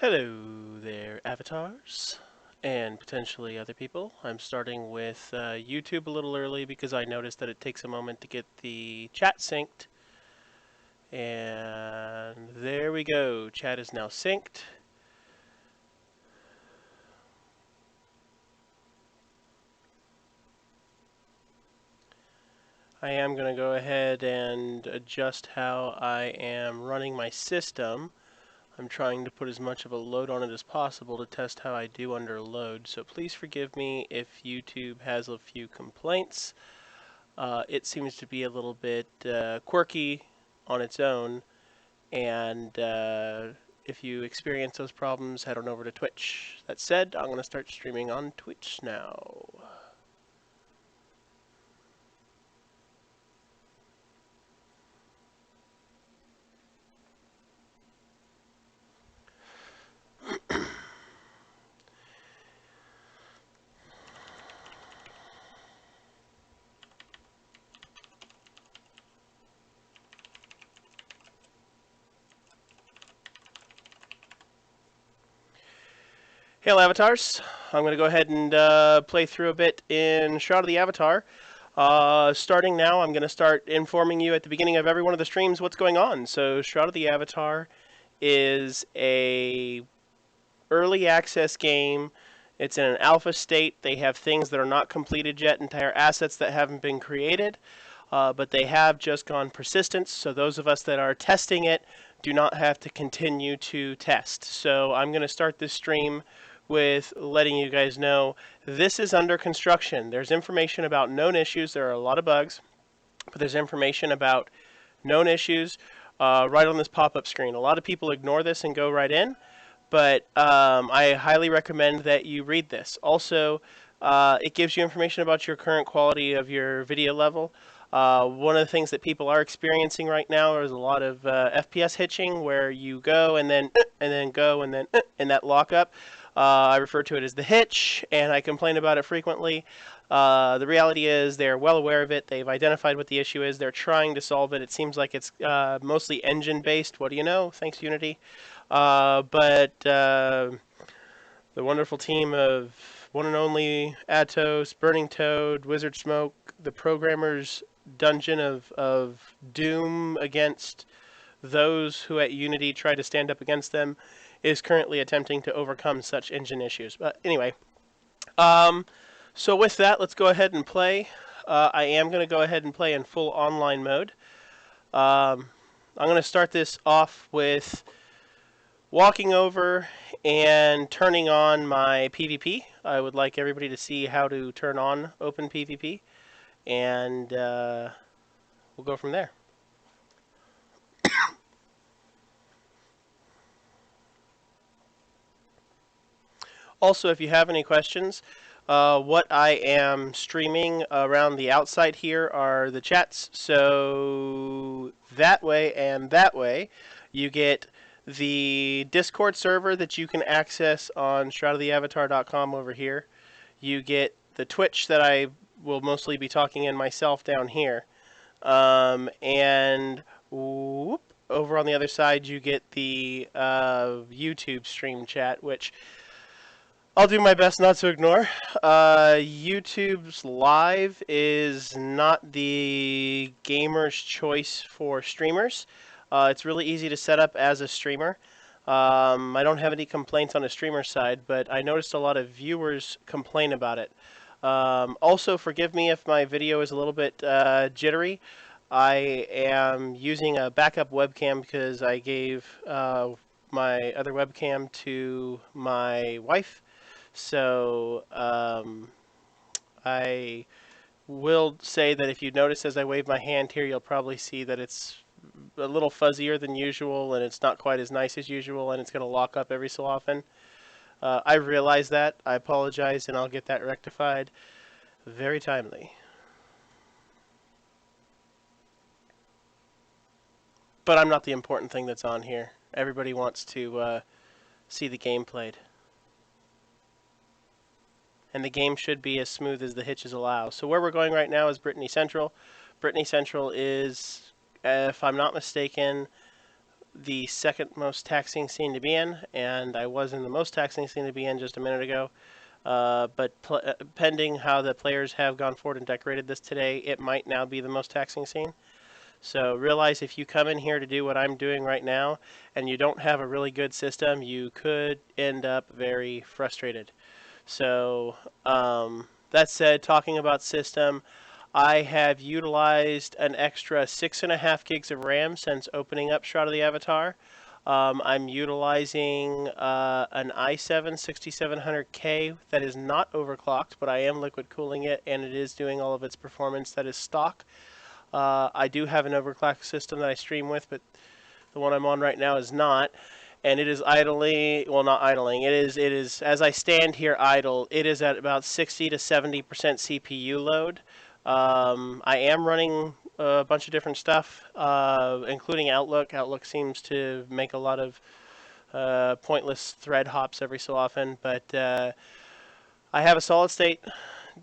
Hello there, avatars, and potentially other people. I'm starting with YouTube a little early because I noticed that it takes a moment to get the chat synced. And there we go. Chat is now synced. I am going to go ahead and adjust how I am running my system. I'm trying to put as much of a load on it as possible to test how I do under load, so please forgive me if YouTube has a few complaints. It seems to be a little bit quirky on its own, and if you experience those problems, head on over to Twitch. That said, I'm going to start streaming on Twitch now. Hail avatars! I'm going to go ahead and play through a bit in Shroud of the Avatar. Starting now, I'm going to start informing you at the beginning of every one of the streams what's going on. So Shroud of the Avatar is a early access game. It's in an alpha state. They have things that are not completed yet, entire assets that haven't been created, but they have just gone persistence. So those of us that are testing it do not have to continue to test. So I'm going to start this stream with letting you guys know this is under construction. There's information about known issues. There are a lot of bugs, but there's information about known issues right on this pop-up screen. A lot of people ignore this and go right in, but I highly recommend that you read this. Also, it gives you information about your current quality of your video level. One of the things that people are experiencing right now is a lot of FPS hitching, where you go and then go and then and that lockup. I refer to it as the hitch, and I complain about it frequently. The reality is they're well aware of it. They've identified what the issue is. They're trying to solve it. It seems like it's mostly engine-based. What do you know? Thanks, Unity. But the wonderful team of one and only Atos, Burning Toad, Wizard Smoke, the programmer's dungeon of doom against those who at Unity try to stand up against them, is currently attempting to overcome such engine issues. But anyway, so with that, let's go ahead and play. I am going to go ahead and play in full online mode. I'm going to start this off with walking over and turning on my PvP. I would like everybody to see how to turn on open PvP, and we'll go from there. Also, if you have any questions, what I am streaming around the outside here are the chats. So that way and that way, you get the Discord server that you can access on shroudoftheavatar.com over here. You get the Twitch that I will mostly be talking in myself down here. And whoop, over on the other side, you get the YouTube stream chat, which I'll do my best not to ignore. YouTube's live is not the gamer's choice for streamers. It's really easy to set up as a streamer. I don't have any complaints on the streamer side, but I noticed a lot of viewers complain about it. Also, forgive me if my video is a little bit jittery. I am using a backup webcam because I gave my other webcam to my wife. So I will say that if you notice as I wave my hand here, you'll probably see that it's a little fuzzier than usual, and it's not quite as nice as usual, and it's going to lock up every so often. I realize that. I apologize, and I'll get that rectified very timely. But I'm not the important thing that's on here. Everybody wants to see the game played. And the game should be as smooth as the hitches allow. So where we're going right now is Brittany Central. Brittany Central is, if I'm not mistaken, the second most taxing scene to be in, and I was in the most taxing scene to be in just a minute ago. But pending how the players have gone forward and decorated this today, it might now be the most taxing scene. So realize if you come in here to do what I'm doing right now and you don't have a really good system, you could end up very frustrated. So that said, talking about system, I have utilized an extra 6.5 gigs of RAM since opening up Shroud of the Avatar. I'm utilizing an i7 6700K that is not overclocked, but I am liquid cooling it, and it is doing all of its performance that is stock. I do have an overclock system that I stream with, but the one I'm on right now is not. And it is idling, well, not idling, it is, as I stand here idle, it is at about 60 to 70% CPU load. I am running a bunch of different stuff, including Outlook. Outlook seems to make a lot of pointless thread hops every so often, but I have a solid state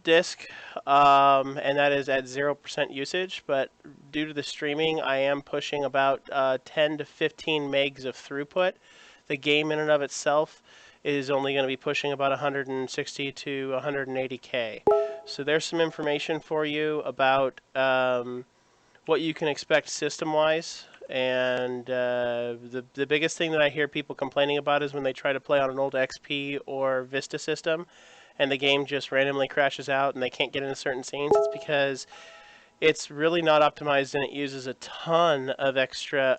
disk, and that is at 0% usage, but due to the streaming, I am pushing about 10 to 15 megs of throughput. The game in and of itself is only going to be pushing about 160 to 180K. So there's some information for you about what you can expect system-wise. And the biggest thing that I hear people complaining about is when they try to play on an old XP or Vista system, and the game just randomly crashes out and they can't get into certain scenes. It's because it's really not optimized and it uses a ton of extra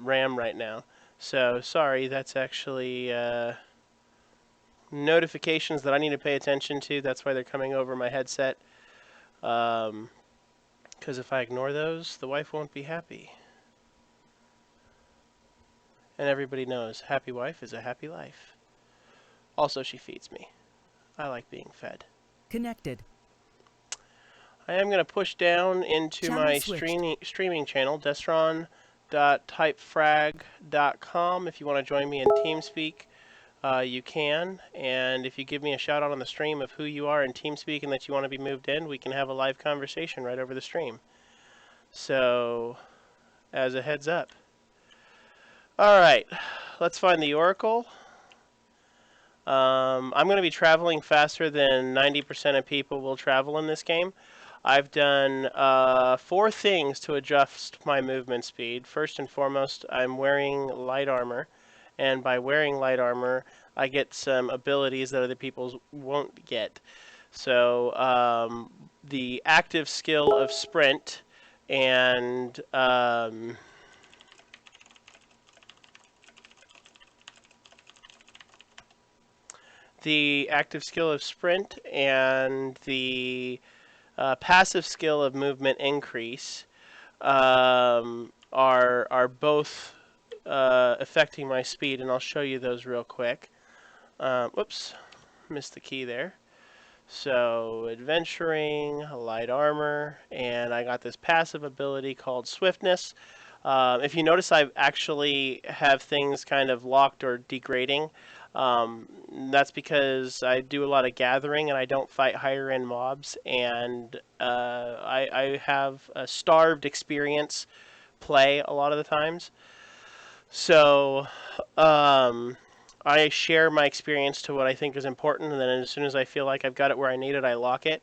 RAM right now. So sorry, that's actually notifications that I need to pay attention to. That's why they're coming over my headset. Because if I ignore those, the wife won't be happy. And everybody knows, happy wife is a happy life. Also, she feeds me. I like being fed. Connected. I am going to push down into Channel my switched. streaming channel, destron.typefrag.com. If you want to join me in TeamSpeak, you can. And if you give me a shout out on the stream of who you are in TeamSpeak and that you want to be moved in, we can have a live conversation right over the stream. So, as a heads up. Alright, let's find the Oracle. I'm going to be traveling faster than 90% of people will travel in this game. I've done 4 things to adjust my movement speed. First and foremost, I'm wearing light armor, and by wearing light armor, I get some abilities that other people won't get. So the active skill of sprint and the passive skill of movement increase are both affecting my speed, and I'll show you those real quick. Whoops, missed the key there. So adventuring, light armor, and I got this passive ability called swiftness. If you notice, I actually have things kind of locked or degrading. That's because I do a lot of gathering and I don't fight higher end mobs, and I have a starved experience play a lot of the times. So I share my experience to what I think is important, and then as soon as I feel like I've got it where I need it, I lock it.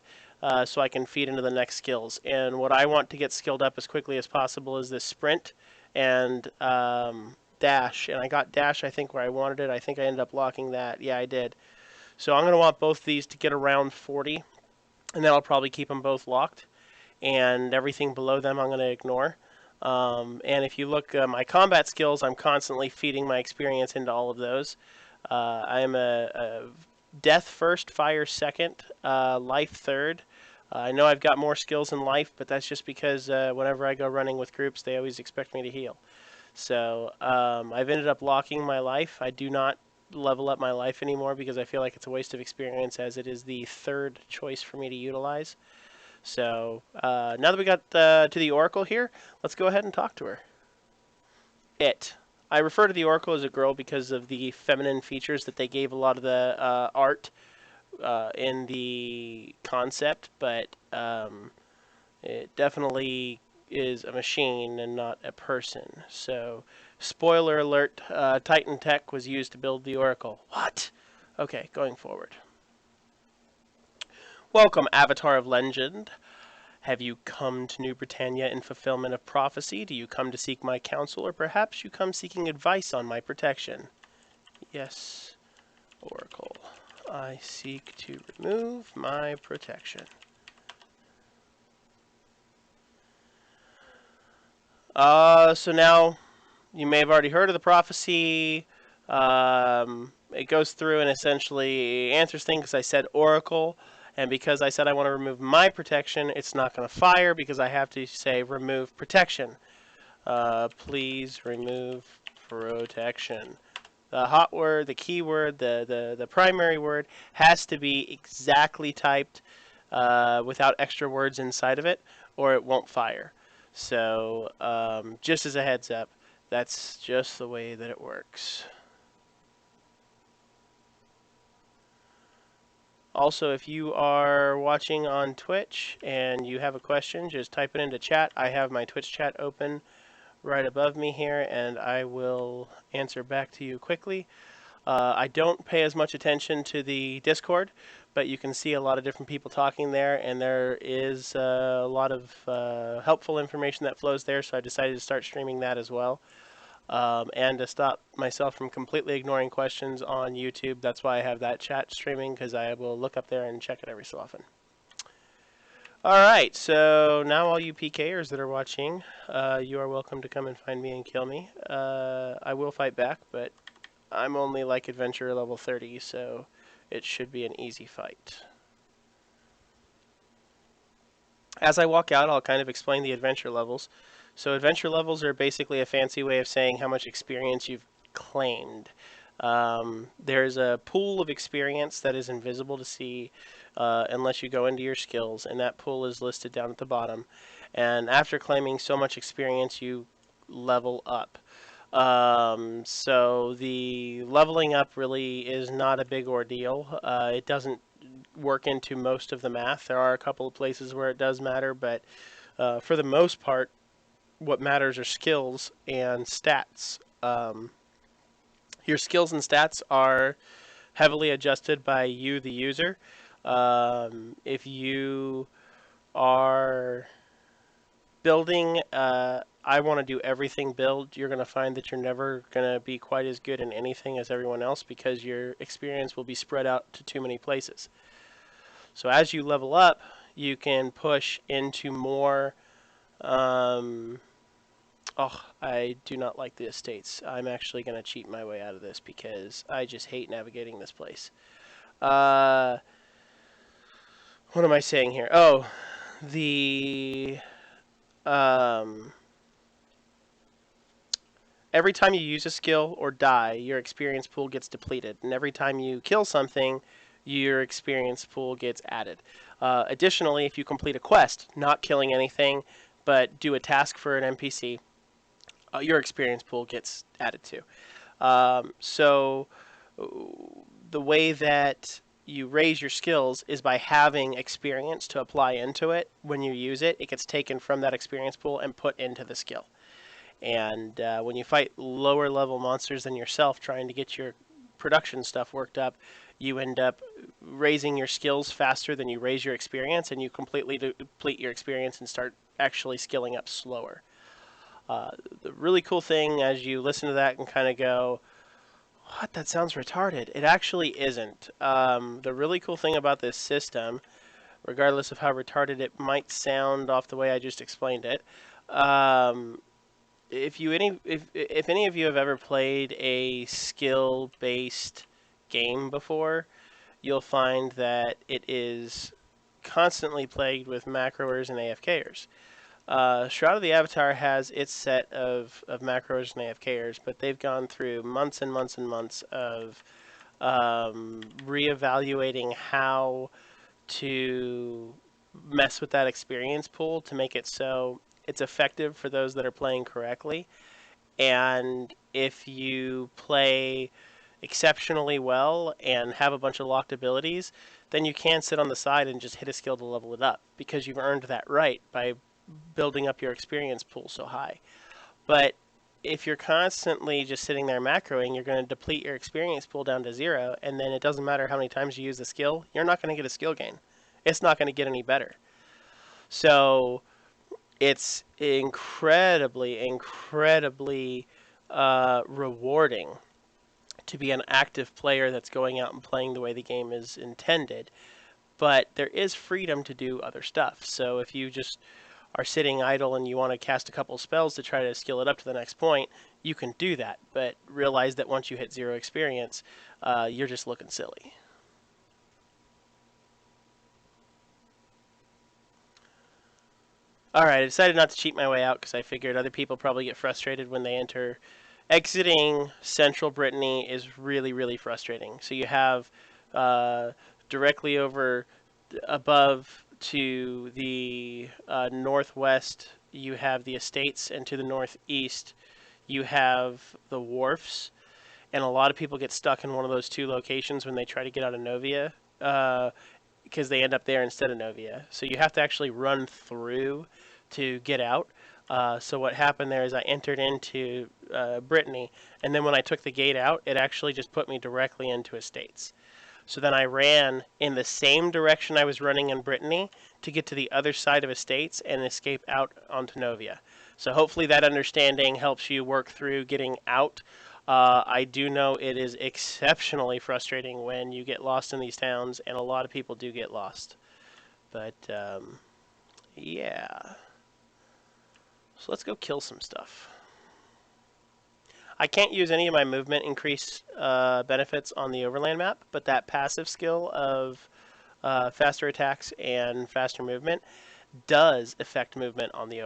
So I can feed into the next skills. And what I want to get skilled up as quickly as possible is this sprint and dash. And I got dash, I think, where I wanted it. I think I ended up locking that. Yeah, I did. So I'm going to want both these to get around 40, and then I'll probably keep them both locked. And everything below them I'm going to ignore. And if you look at my combat skills, I'm constantly feeding my experience into all of those. I am a death first, fire second, life third. I know I've got more skills in life, but that's just because whenever I go running with groups, they always expect me to heal. So I've ended up locking my life. I do not level up my life anymore because I feel like it's a waste of experience, as it is the third choice for me to utilize. So now that we got to the Oracle here, let's go ahead and talk to her. I refer to the Oracle as a girl because of the feminine features that they gave a lot of the art in the concept, but it definitely is a machine and not a person. So, spoiler alert, Titan Tech was used to build the Oracle. What? Okay, going forward. Welcome, Avatar of Legend. Have you come to New Britannia in fulfillment of prophecy? Do you come to seek my counsel, or perhaps you come seeking advice on my protection? Yes, Oracle. I seek to remove my protection. So now you may have already heard of the prophecy. It goes through and essentially answers things because I said Oracle, and because I said I want to remove my protection, it's not going to fire because I have to say remove protection. Please remove protection. The hot word, the keyword, the primary word has to be exactly typed without extra words inside of it, or it won't fire. So just as a heads up, that's just the way that it works. Also, if you are watching on Twitch and you have a question, just type it into chat. I have my Twitch chat open right above me here, and I will answer back to you quickly. I don't pay as much attention to the Discord, but you can see a lot of different people talking there, and there is a lot of helpful information that flows there, so I decided to start streaming that as well. And to stop myself from completely ignoring questions on YouTube, that's why I have that chat streaming, because I will look up there and check it every so often. Alright, so now all you PKers that are watching, you are welcome to come and find me and kill me. I will fight back, but I'm only like adventurer level 30, so it should be an easy fight. As I walk out, I'll kind of explain the adventure levels. So adventure levels are basically a fancy way of saying how much experience you've claimed. There's a pool of experience that is invisible to see unless you go into your skills, and that pool is listed down at the bottom. And after claiming so much experience, you level up. So the leveling up really is not a big ordeal. It doesn't work into most of the math. There are a couple of places where it does matter, but for the most part, what matters are skills and stats. Your skills and stats are heavily adjusted by you, the user. If you are building I want to do everything build, you're going to find that you're never going to be quite as good in anything as everyone else because your experience will be spread out to too many places. So as you level up, you can push into more I do not like the estates. I'm actually going to cheat my way out of this because I just hate navigating this place. What am I saying here? Oh, the every time you use a skill or die, your experience pool gets depleted. And every time you kill something, your experience pool gets added. Additionally, if you complete a quest, not killing anything, but do a task for an NPC, your experience pool gets added to. So the way that you raise your skills is by having experience to apply into it. When you use it, it gets taken from that experience pool and put into the skill. And when you fight lower level monsters than yourself trying to get your production stuff worked up, you end up raising your skills faster than you raise your experience, and you completely deplete your experience and start actually skilling up slower. The really cool thing as you listen to that and kind of go, what, that sounds retarded. It actually isn't. The really cool thing about this system, regardless of how retarded it might sound off the way I just explained it, if any of you have ever played a skill-based game before, you'll find that it is constantly plagued with macroers and AFKers. Shroud of the Avatar has its set of macros and AFKers, but they've gone through months and months and months of reevaluating how to mess with that experience pool to make it so it's effective for those that are playing correctly. And if you play exceptionally well and have a bunch of locked abilities, then you can sit on the side and just hit a skill to level it up because you've earned that right by building up your experience pool so high. But if you're constantly just sitting there macroing, you're going to deplete your experience pool down to 0, and then it doesn't matter how many times you use the skill, you're not going to get a skill gain. It's not going to get any better. So it's incredibly rewarding to be an active player that's going out and playing the way the game is intended. But there is freedom to do other stuff. So if you just are sitting idle and you want to cast a couple spells to try to skill it up to the next point, you can do that. But realize that once you hit 0 experience, you're just looking silly. Alright, I decided not to cheat my way out because I figured other people probably get frustrated when they enter. Exiting central Brittany is really frustrating. So you have directly over above to the northwest, you have the estates, and to the northeast, you have the wharfs. And a lot of people get stuck in one of those two locations when they try to get out of Novia, because they end up there instead of Novia. So you have to actually run through to get out. So what happened there is I entered into Brittany, and then when I took the gate out, it actually just put me directly into estates. So then I ran in the same direction I was running in Brittany to get to the other side of estates and escape out onto Novia. So hopefully that understanding helps you work through getting out. I do know it is exceptionally frustrating when you get lost in these towns, and a lot of people do get lost. But yeah. So let's go kill some stuff. I can't use any of my movement increase benefits on the overland map, but that passive skill of faster attacks and faster movement does affect movement on the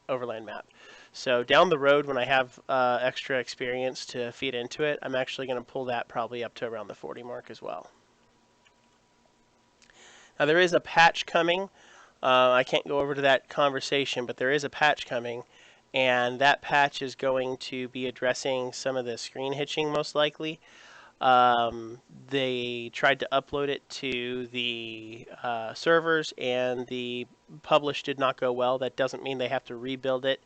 overland map. So down the road, when I have extra experience to feed into it, I'm actually going to pull that probably up to around the 40 mark as well. Now there is a patch coming. I can't go over to that conversation, but there is a patch coming, and that patch is going to be addressing some of the screen hitching most likely. They tried to upload it to the servers, and the publish did not go well. That doesn't mean they have to rebuild it.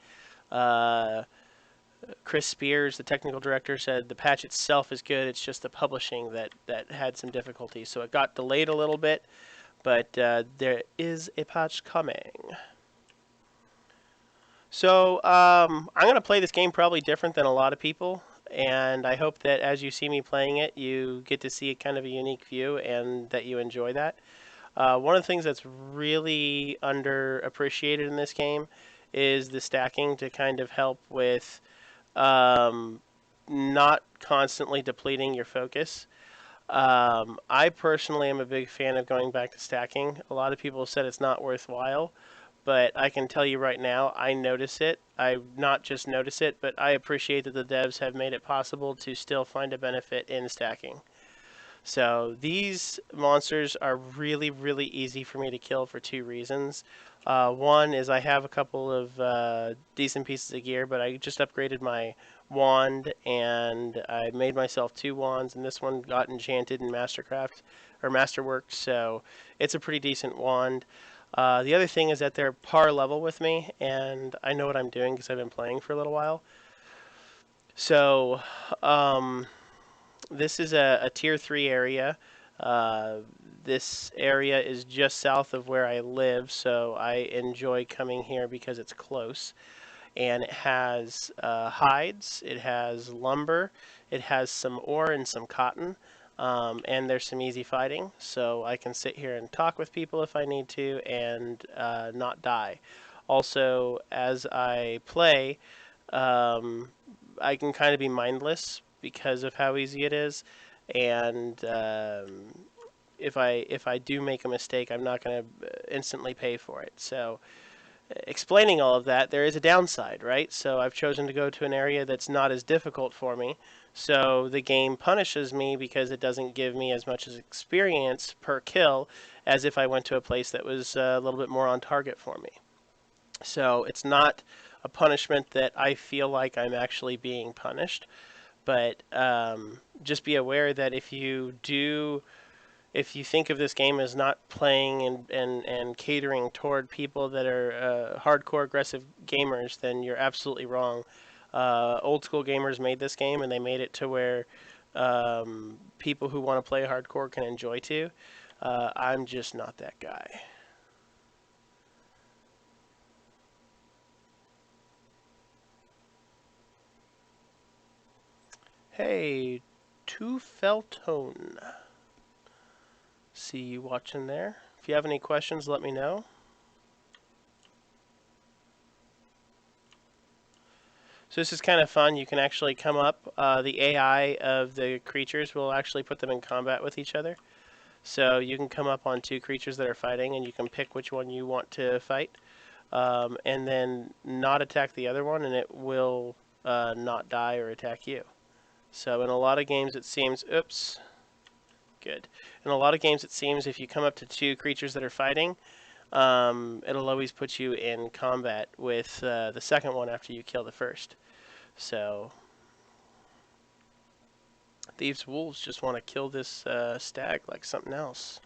Chris Spears, the technical director, said the patch itself is good. It's just the publishing that had some difficulty. So it got delayed a little bit, but there is a patch coming. So I'm going to play this game probably different than a lot of people, and I hope that as you see me playing it, you get to see kind of a unique view and that you enjoy that. One of the things that's really underappreciated in this game is the stacking to kind of help with not constantly depleting your focus. I personally am a big fan of going back to stacking. A lot of people said it's not worthwhile, but I can tell you right now, I notice it. I not just notice it, but I appreciate that the devs have made it possible to still find a benefit in stacking. So these monsters are really easy for me to kill for two reasons. One is I have a couple of decent pieces of gear, but I just upgraded my wand and I made myself 2 wands, and this one got enchanted in Mastercraft or Masterworks, so it's a pretty decent wand. The other thing is that they're par level with me, and I know what I'm doing because I've been playing for a little while. So this is a tier 3 area. This area is just south of where I live, so I enjoy coming here because it's close. And it has hides, it has lumber, it has some ore and some cotton, and there's some easy fighting, so I can sit here and talk with people if I need to and not die. Also, as I play, I can kind of be mindless because of how easy it is, and if I do make a mistake, I'm not going to instantly pay for it. So explaining all of that, there is a downside, right? So I've chosen to go to an area that's not as difficult for me. So the game punishes me because it doesn't give me as much experience per kill as if I went to a place that was a little bit more on target for me. So it's not a punishment that I feel like I'm actually being punished, but just be aware that if you do if you think of this game as not playing and catering toward people that are hardcore aggressive gamers, then you're absolutely wrong. Old school gamers made this game, and they made it to where people who want to play hardcore can enjoy too. I'm just not that guy. Hey, Two Feltone. See you watching there. If you have any questions, let me know. So this is kind of fun. You can actually come up. The AI of the creatures will actually put them in combat with each other. So you can come up on two creatures that are fighting, and you can pick which one you want to fight, and then not attack the other one, and it will not die or attack you. So in a lot of games, it seems, oops, good. In a lot of games, it seems if you come up to two creatures that are fighting, it'll always put you in combat with the second one after you kill the first. So these wolves just want to kill this stag like something else.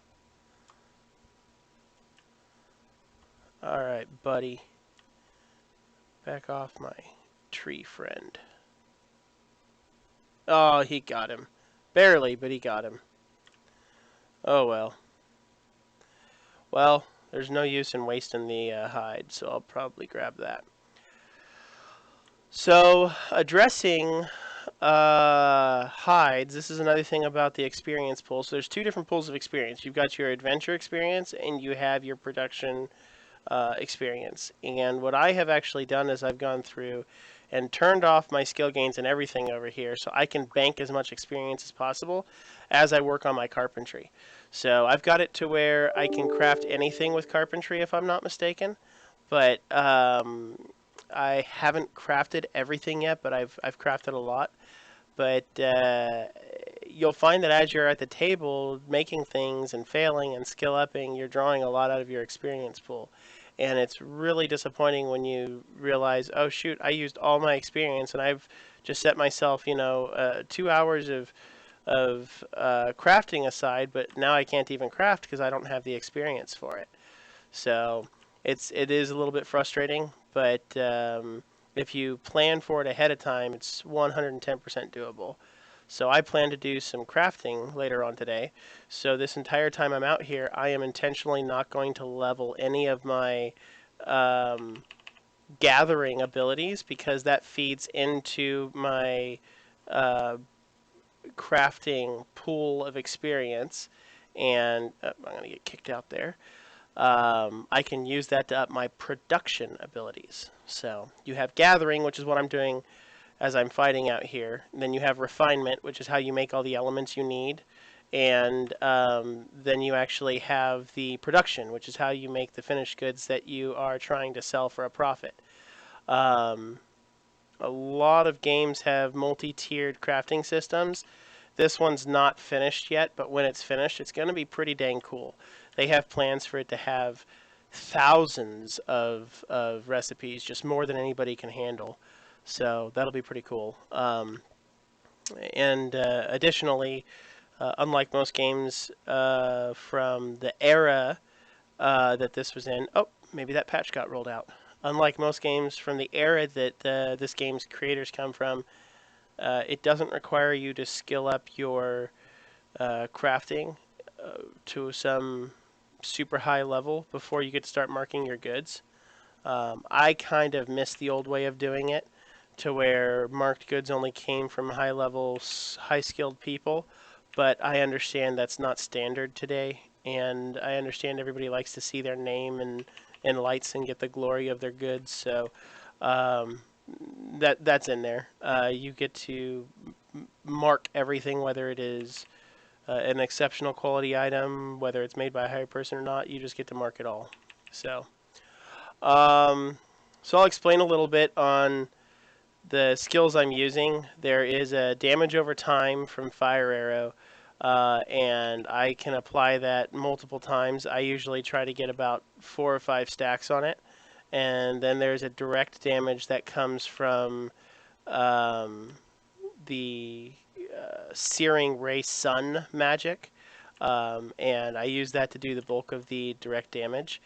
Alright, buddy. Back off my tree friend. Oh, he got him. Barely, but he got him. Oh well. Well, there's no use in wasting the hide, so I'll probably grab that. So, addressing hides, this is another thing about the experience pool. So there's two different pools of experience. You've got your adventure experience, and you have your production experience. And what I have actually done is I've gone through and turned off my skill gains and everything over here so I can bank as much experience as possible as I work on my carpentry. So I've got it to where I can craft anything with carpentry if I'm not mistaken, but I haven't crafted everything yet, but I've crafted a lot. But you'll find that as you're at the table making things and failing and skill upping, you're drawing a lot out of your experience pool. And it's really disappointing when you realize, oh shoot, I used all my experience and I've just set myself, 2 hours of crafting aside, but now I can't even craft because I don't have the experience for it. So it is a little bit frustrating, but if you plan for it ahead of time, it's 110% doable. So I plan to do some crafting later on today. So this entire time I'm out here, I am intentionally not going to level any of my gathering abilities because that feeds into my crafting pool of experience. And I'm going to get kicked out there. I can use that to up my production abilities. So you have gathering, which is what I'm doing as I'm fighting out here. And then you have refinement, which is how you make all the elements you need. And then you actually have the production, which is how you make the finished goods that you are trying to sell for a profit. A lot of games have multi-tiered crafting systems. This one's not finished yet, but when it's finished, it's going to be pretty dang cool. They have plans for it to have thousands of recipes, just more than anybody can handle. So that'll be pretty cool. And additionally, unlike most games from the era that this was in, oh, maybe that patch got rolled out. Unlike most games from the era that this game's creators come from, it doesn't require you to skill up your crafting to some super high level before you get to start marking your goods. I kind of missed the old way of doing it to where marked goods only came from high level, high skilled people, but I understand that's not standard today, and I understand everybody likes to see their name and lights and get the glory of their goods, so that's in there. You get to mark everything, whether it is an exceptional quality item, whether it's made by a higher person or not, you just get to mark it all. So, so I'll explain a little bit on the skills I'm using. There is a damage over time from Fire Arrow, and I can apply that multiple times. I usually try to get about 4 or 5 stacks on it. And then there's a direct damage that comes from the Searing Ray Sun magic. and I use that to do the bulk of the direct damage.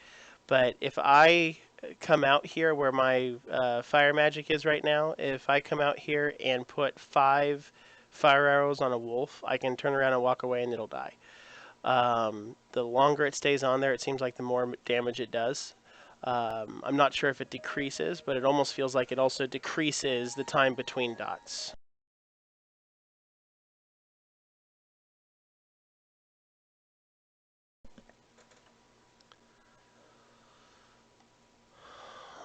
But if I come out here where my fire magic is right now, if I come out here and put 5 fire arrows on a wolf, I can turn around and walk away and it'll die. The longer it stays on there, it seems like the more damage it does. I'm not sure if it decreases, but it almost feels like it also decreases the time between dots.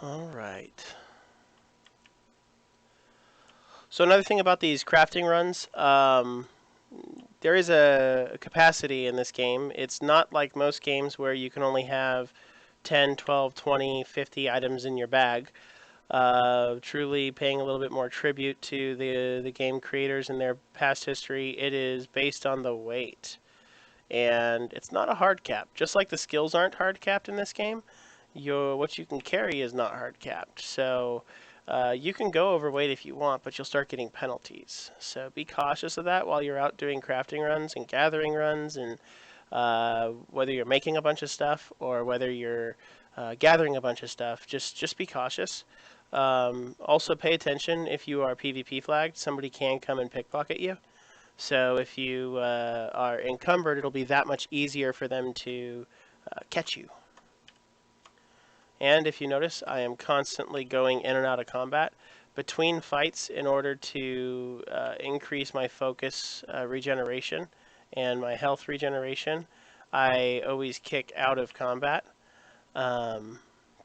All right. So another thing about these crafting runs, there is a capacity in this game. It's not like most games where you can only have 10, 12, 20, 50 items in your bag. Truly paying a little bit more tribute to the game creators and their past history. It is based on the weight, and it's not a hard cap. Just like the skills aren't hard capped in this game, what you can carry is not hard capped. So you can go overweight if you want, but you'll start getting penalties. So be cautious of that while you're out doing crafting runs and gathering runs, and whether you're making a bunch of stuff or whether you're gathering a bunch of stuff. Just be cautious. Also, pay attention if you are PvP flagged. Somebody can come and pickpocket you. So if you are encumbered, it'll be that much easier for them to catch you. And if you notice, I am constantly going in and out of combat between fights in order to increase my focus regeneration and my health regeneration. I always kick out of combat.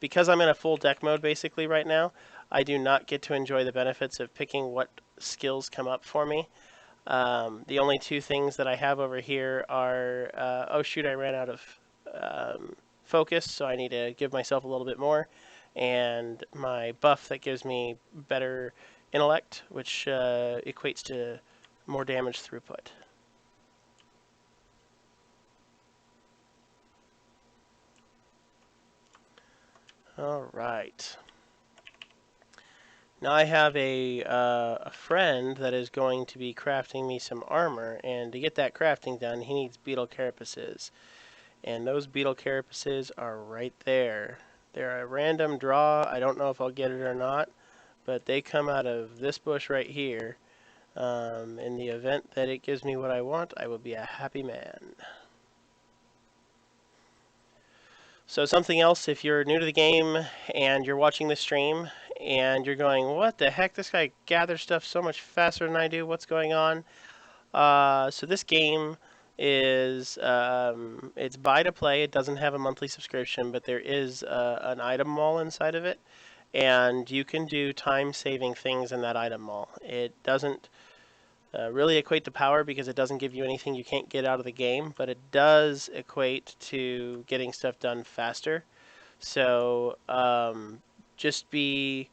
Because I'm in a full deck mode basically right now, I do not get to enjoy the benefits of picking what skills come up for me. The only 2 things that I have over here are, oh shoot, I ran out of focus, so I need to give myself a little bit more, and my buff that gives me better intellect, which equates to more damage throughput. All right. Now I have a friend that is going to be crafting me some armor, and to get that crafting done, he needs beetle carapaces. And those beetle carapaces are right there. They're a random draw. I don't know if I'll get it or not, but they come out of this bush right here. In the event that it gives me what I want, I will be a happy man. So something else, if you're new to the game and you're watching the stream and you're going, what the heck, this guy gathers stuff so much faster than I do, what's going on? So this game is, it's buy to play. It doesn't have a monthly subscription, but there is an item mall inside of it, and you can do time-saving things in that item mall. It doesn't really equate to power because it doesn't give you anything you can't get out of the game, but it does equate to getting stuff done faster. So just be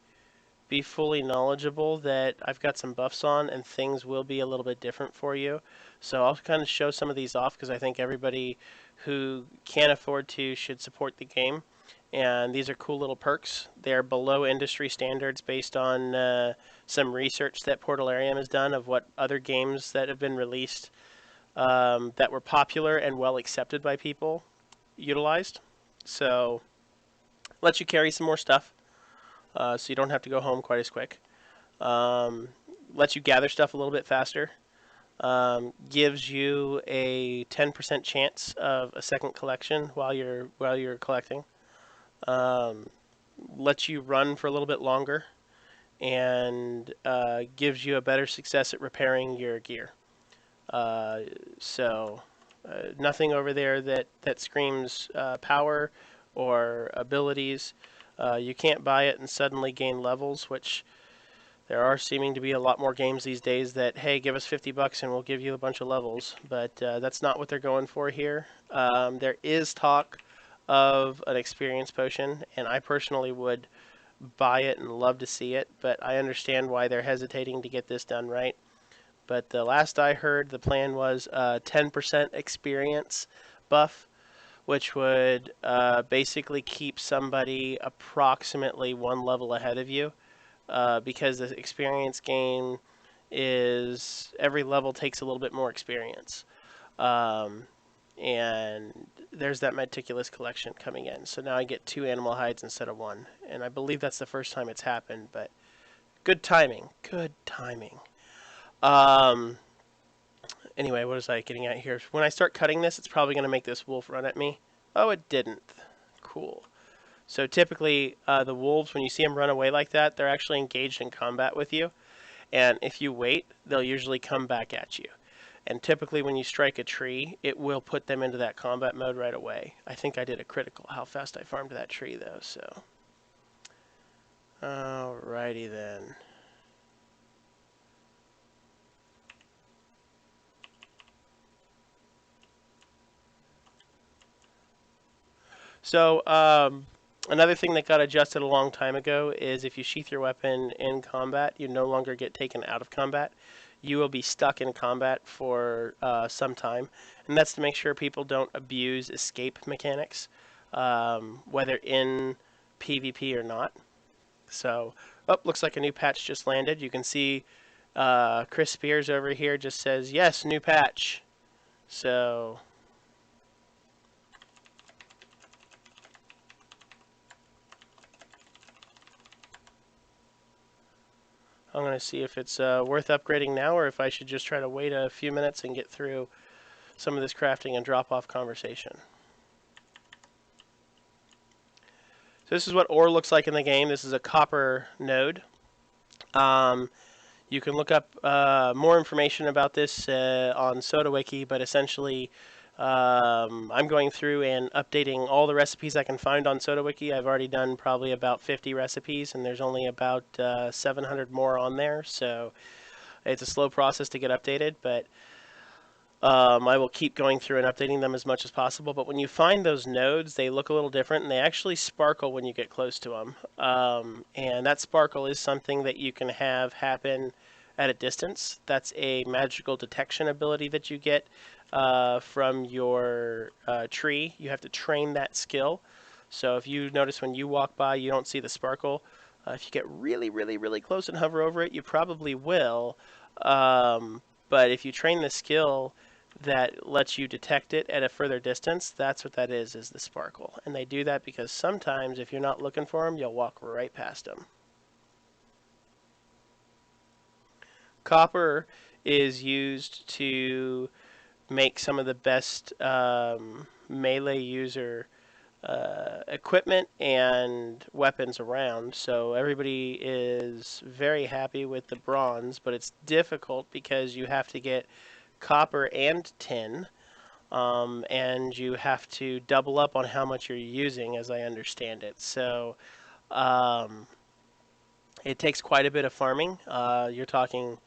fully knowledgeable that I've got some buffs on and things will be a little bit different for you. So I'll kind of show some of these off because I think everybody who can afford to should support the game. And these are cool little perks. They're below industry standards based on some research that Portalarium has done of what other games that have been released that were popular and well accepted by people utilized. So lets you carry some more stuff. So you don't have to go home quite as quick. Lets you gather stuff a little bit faster. Gives you a 10% chance of a second collection while you're collecting. Lets you run for a little bit longer, and gives you a better success at repairing your gear. So nothing over there that screams power or abilities. You can't buy it and suddenly gain levels, which there are seeming to be a lot more games these days that, hey, give us $50 and we'll give you a bunch of levels. But that's not what they're going for here. There is talk of an experience potion, and I personally would buy it and love to see it, but I understand why they're hesitating to get this done right. But the last I heard, the plan was a 10% experience buff, which would basically keep somebody approximately 1 level ahead of you, because the experience gain is every level takes a little bit more experience. And there's that meticulous collection coming in. So now I get 2 animal hides instead of 1. And I believe that's the first time it's happened, but good timing. Good timing. Um, anyway, what was I getting at here? When I start cutting this, it's probably going to make this wolf run at me. Oh, it didn't. Cool. So typically, the wolves, when you see them run away like that, they're actually engaged in combat with you. And if you wait, they'll usually come back at you. And typically when you strike a tree, it will put them into that combat mode right away. I think I did a critical how fast I farmed that tree though, so. Alrighty then. So, another thing that got adjusted a long time ago is if you sheath your weapon in combat, you no longer get taken out of combat. You will be stuck in combat for some time, and that's to make sure people don't abuse escape mechanics, whether in PvP or not. So, oh, looks like a new patch just landed. You can see Chris Spears over here just says, yes, new patch. So, I'm going to see if it's worth upgrading now or if I should just try to wait a few minutes and get through some of this crafting and drop off conversation. So this is what ore looks like in the game. This is a copper node. You can look up more information about this on SotA Wiki, but essentially I'm going through and updating all the recipes I can find on SotA Wiki. I've already done probably about 50 recipes, and there's only about 700 more on there, so it's a slow process to get updated, but I will keep going through and updating them as much as possible. But when you find those nodes, they look a little different, and they actually sparkle when you get close to them. And that sparkle is something that you can have happen at a distance. That's a magical detection ability that you get from your tree. You have to train that skill. So if you notice when you walk by, you don't see the sparkle. If you get really, really, really close and hover over it, you probably will. But if you train the skill that lets you detect it at a further distance, that's what that is the sparkle. And they do that because sometimes if you're not looking for them, you'll walk right past them. Copper is used to make some of the best melee user equipment and weapons around. So everybody is very happy with the bronze, but it's difficult because you have to get copper and tin, and you have to double up on how much you're using, as I understand it. So it takes quite a bit of farming. You're talking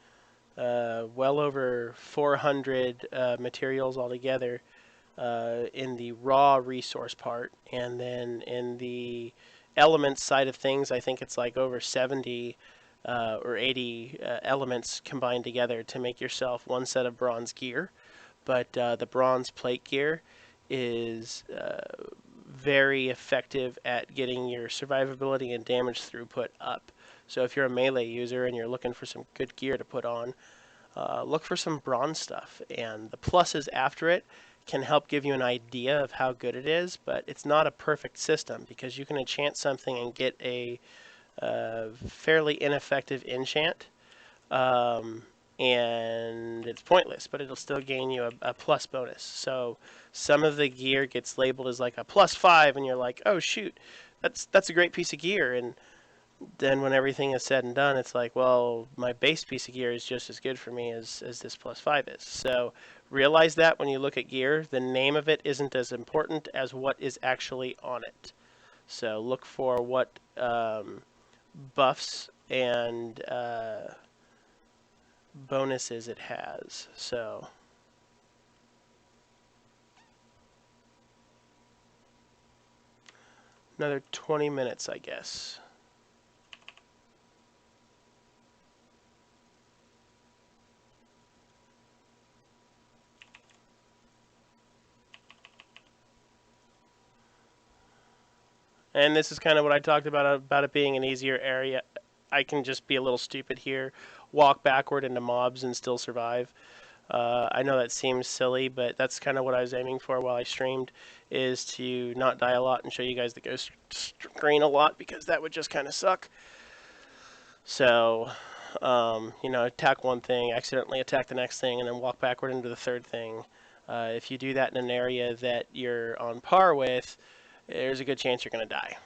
well over 400 materials altogether in the raw resource part, and then in the elements side of things, I think it's like over 70 or 80 elements combined together to make yourself one set of bronze gear. But the bronze plate gear is very effective at getting your survivability and damage throughput up. So if you're a melee user and you're looking for some good gear to put on, look for some bronze stuff, and the pluses after it can help give you an idea of how good it is, but it's not a perfect system because you can enchant something and get a fairly ineffective enchant, and it's pointless, but it'll still gain you a plus bonus. So some of the gear gets labeled as like a +5, and you're like, oh shoot, that's a great piece of gear, and then when everything is said and done, it's like, well, my base piece of gear is just as good for me as this +5 is. So realize that when you look at gear, the name of it isn't as important as what is actually on it. So look for what buffs and bonuses it has. So another 20 minutes, I guess. And this is kind of what I talked about it being an easier area. I can just be a little stupid here, walk backward into mobs and still survive. I know that seems silly, but that's kind of what I was aiming for while I streamed, is to not die a lot and show you guys the ghost screen a lot, because that would just kind of suck. So, attack one thing, accidentally attack the next thing, and then walk backward into the third thing. If you do that in an area that you're on par with, there's a good chance you're going to die.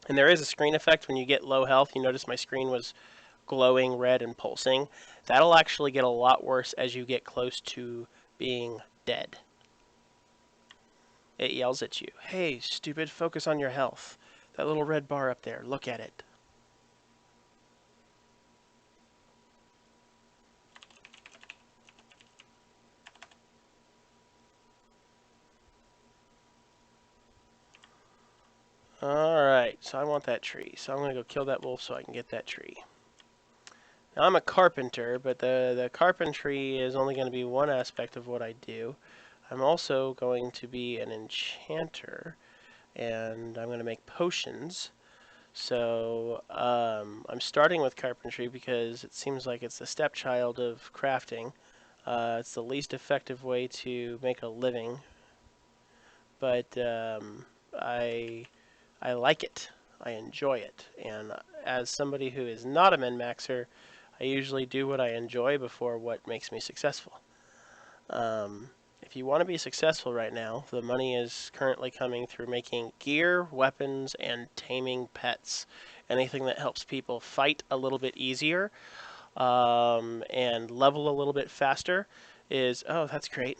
And there is a screen effect when you get low health. You notice my screen was glowing red and pulsing. That'll actually get a lot worse as you get close to being dead. It yells at you, "Hey, stupid, focus on your health. That little red bar up there, look at it." Alright, so I want that tree. So I'm going to go kill that wolf so I can get that tree. Now, I'm a carpenter, but the carpentry is only going to be one aspect of what I do. I'm also going to be an enchanter, and I'm going to make potions. So I'm starting with carpentry because it seems like it's the stepchild of crafting. It's the least effective way to make a living, but I like it. I enjoy it. And as somebody who is not a min-maxer, I usually do what I enjoy before what makes me successful. If you want to be successful right now, the money is currently coming through making gear, weapons, and taming pets. Anything that helps people fight a little bit easier and level a little bit faster is, oh, that's great.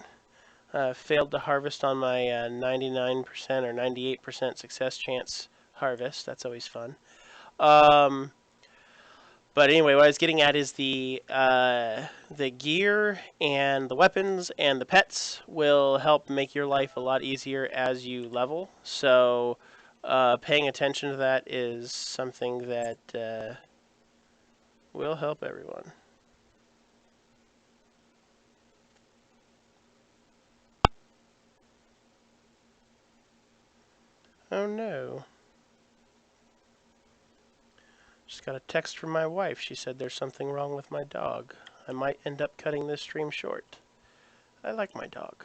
Failed to harvest on my 99% or 98% success chance harvest. That's always fun. But anyway, what I was getting at is the gear and the weapons and the pets will help make your life a lot easier as you level. So paying attention to that is something that will help everyone. Oh no. Just got a text from my wife. She said there's something wrong with my dog. I might end up cutting this stream short. I like my dog.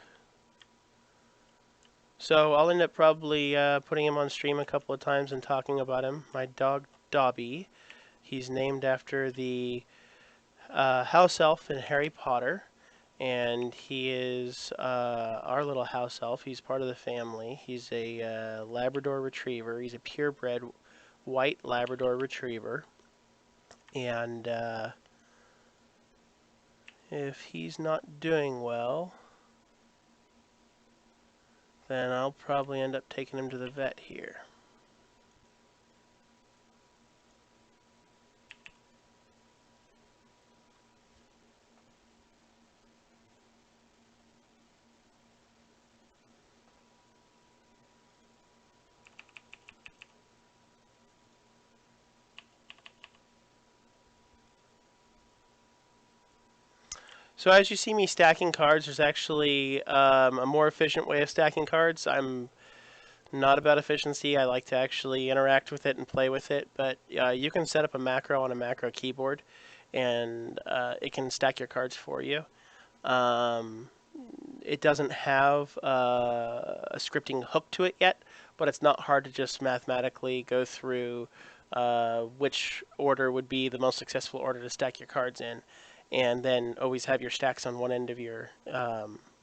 So I'll end up probably putting him on stream a couple of times and talking about him. My dog, Dobby. He's named after the house elf in Harry Potter. And he is our little house elf. He's part of the family. He's a Labrador Retriever. He's a purebred white Labrador Retriever. And if he's not doing well, then I'll probably end up taking him to the vet here. So as you see me stacking cards, there's actually a more efficient way of stacking cards. I'm not about efficiency. I like to actually interact with it and play with it. But you can set up a macro on a macro keyboard, and it can stack your cards for you. It doesn't have a scripting hook to it yet, but it's not hard to just mathematically go through which order would be the most successful order to stack your cards in, and then always have your stacks on one end of your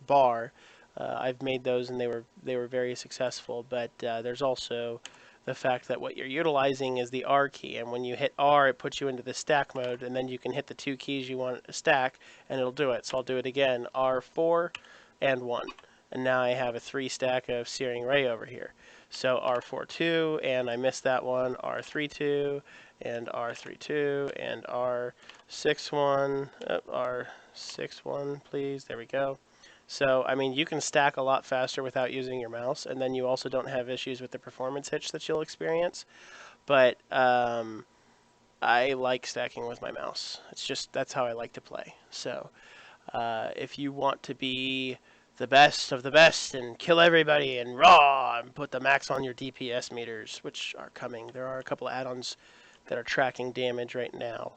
bar. I've made those and they were very successful, but there's also the fact that what you're utilizing is the R key, and when you hit R, it puts you into the stack mode, and then you can hit the two keys you want to stack, and it'll do it. So I'll do it again, R4 and 1, and now I have a 3 stack of Searing Ray over here. So R42, and I missed that one, R32, and R32, and R61, R61, please, there we go. So, I mean, you can stack a lot faster without using your mouse, and then you also don't have issues with the performance hitch that you'll experience. But I like stacking with my mouse. It's just, that's how I like to play. So, if you want to be the best of the best and kill everybody and raw and put the max on your DPS meters, which are coming. There are a couple of add-ons that are tracking damage right now.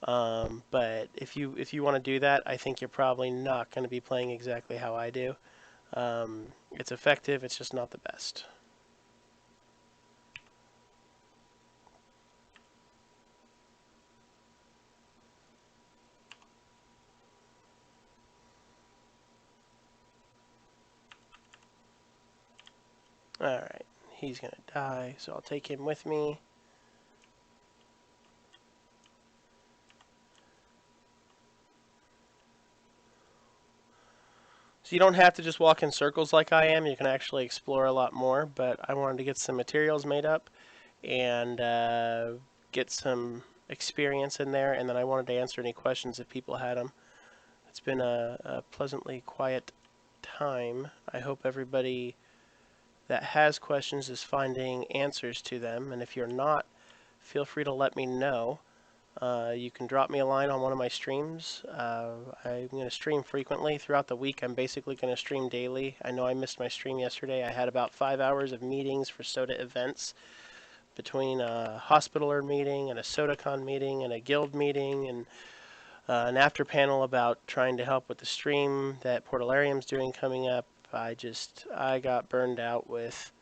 But if you want to do that, I think you're probably not going to be playing exactly how I do. It's effective, it's just not the best. Alright, he's going to die, so I'll take him with me. So you don't have to just walk in circles like I am. You can actually explore a lot more, but I wanted to get some materials made up and get some experience in there, and then I wanted to answer any questions if people had them. It's been a pleasantly quiet time. I hope everybody that has questions is finding answers to them, and if you're not, feel free to let me know. You can drop me a line on one of my streams. I'm going to stream frequently throughout the week. I'm basically going to stream daily. I know I missed my stream yesterday. I had about 5 hours of meetings for SotA events between a hospitaler meeting and a SotACon meeting and a guild meeting and an after panel about trying to help with the stream that Portalarium's doing coming up. I got burned out with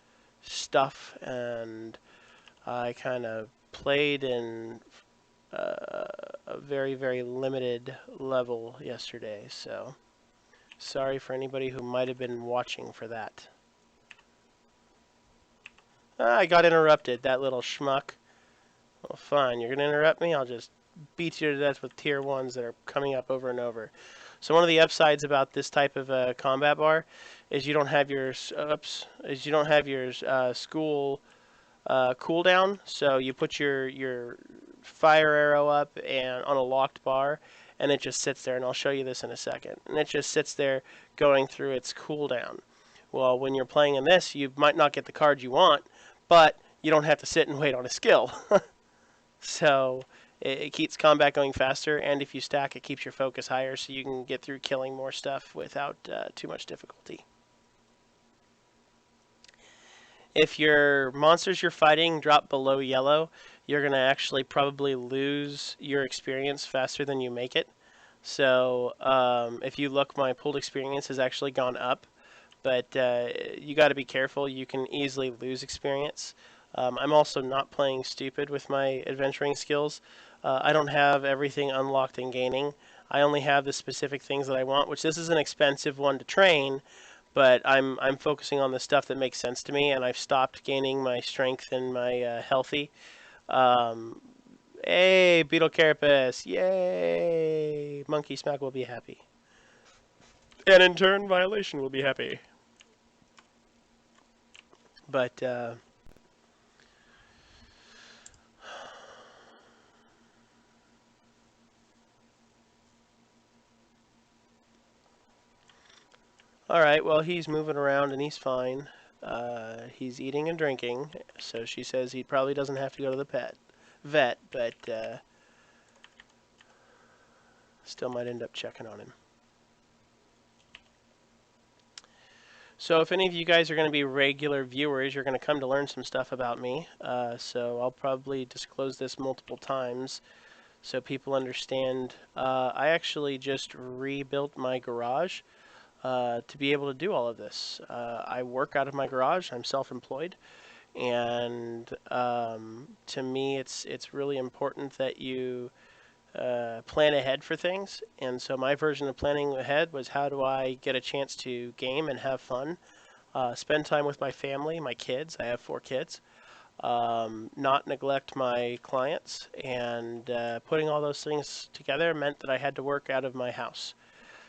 stuff, and I kind of played in a very, very limited level yesterday, so sorry for anybody who might have been watching for that. I got interrupted, that little schmuck. Well, fine, you're going to interrupt me? I'll just beat you to death with tier 1s that are coming up over and over. So one of the upsides about this type of combat bar is you don't have your school cooldown. So you put your fire arrow up and on a locked bar, and it just sits there. And I'll show you this in a second. And it just sits there going through its cooldown. Well, when you're playing in this, you might not get the card you want, but you don't have to sit and wait on a skill. So it keeps combat going faster, and if you stack, it keeps your focus higher, so you can get through killing more stuff without too much difficulty. If your monsters you're fighting drop below yellow, you're going to actually probably lose your experience faster than you make it. So if you look, my pooled experience has actually gone up, but you got to be careful. You can easily lose experience. I'm also not playing stupid with my adventuring skills. I don't have everything unlocked and gaining. I only have the specific things that I want, which this is an expensive one to train, but I'm focusing on the stuff that makes sense to me, and I've stopped gaining my strength and my healthy. Hey, Beetle Carapace! Yay! Monkey Smack will be happy. And in turn, Violation will be happy. But, alright, well, he's moving around and he's fine. He's eating and drinking, so she says he probably doesn't have to go to the vet, but still might end up checking on him. So if any of you guys are going to be regular viewers, you're going to come to learn some stuff about me. So I'll probably disclose this multiple times so people understand. I actually just rebuilt my garage to be able to do all of this. I work out of my garage. I'm self-employed. And to me, it's really important that you plan ahead for things. And so my version of planning ahead was, how do I get a chance to game and have fun, spend time with my family, my kids. I have 4 kids. Not neglect my clients, and putting all those things together meant that I had to work out of my house.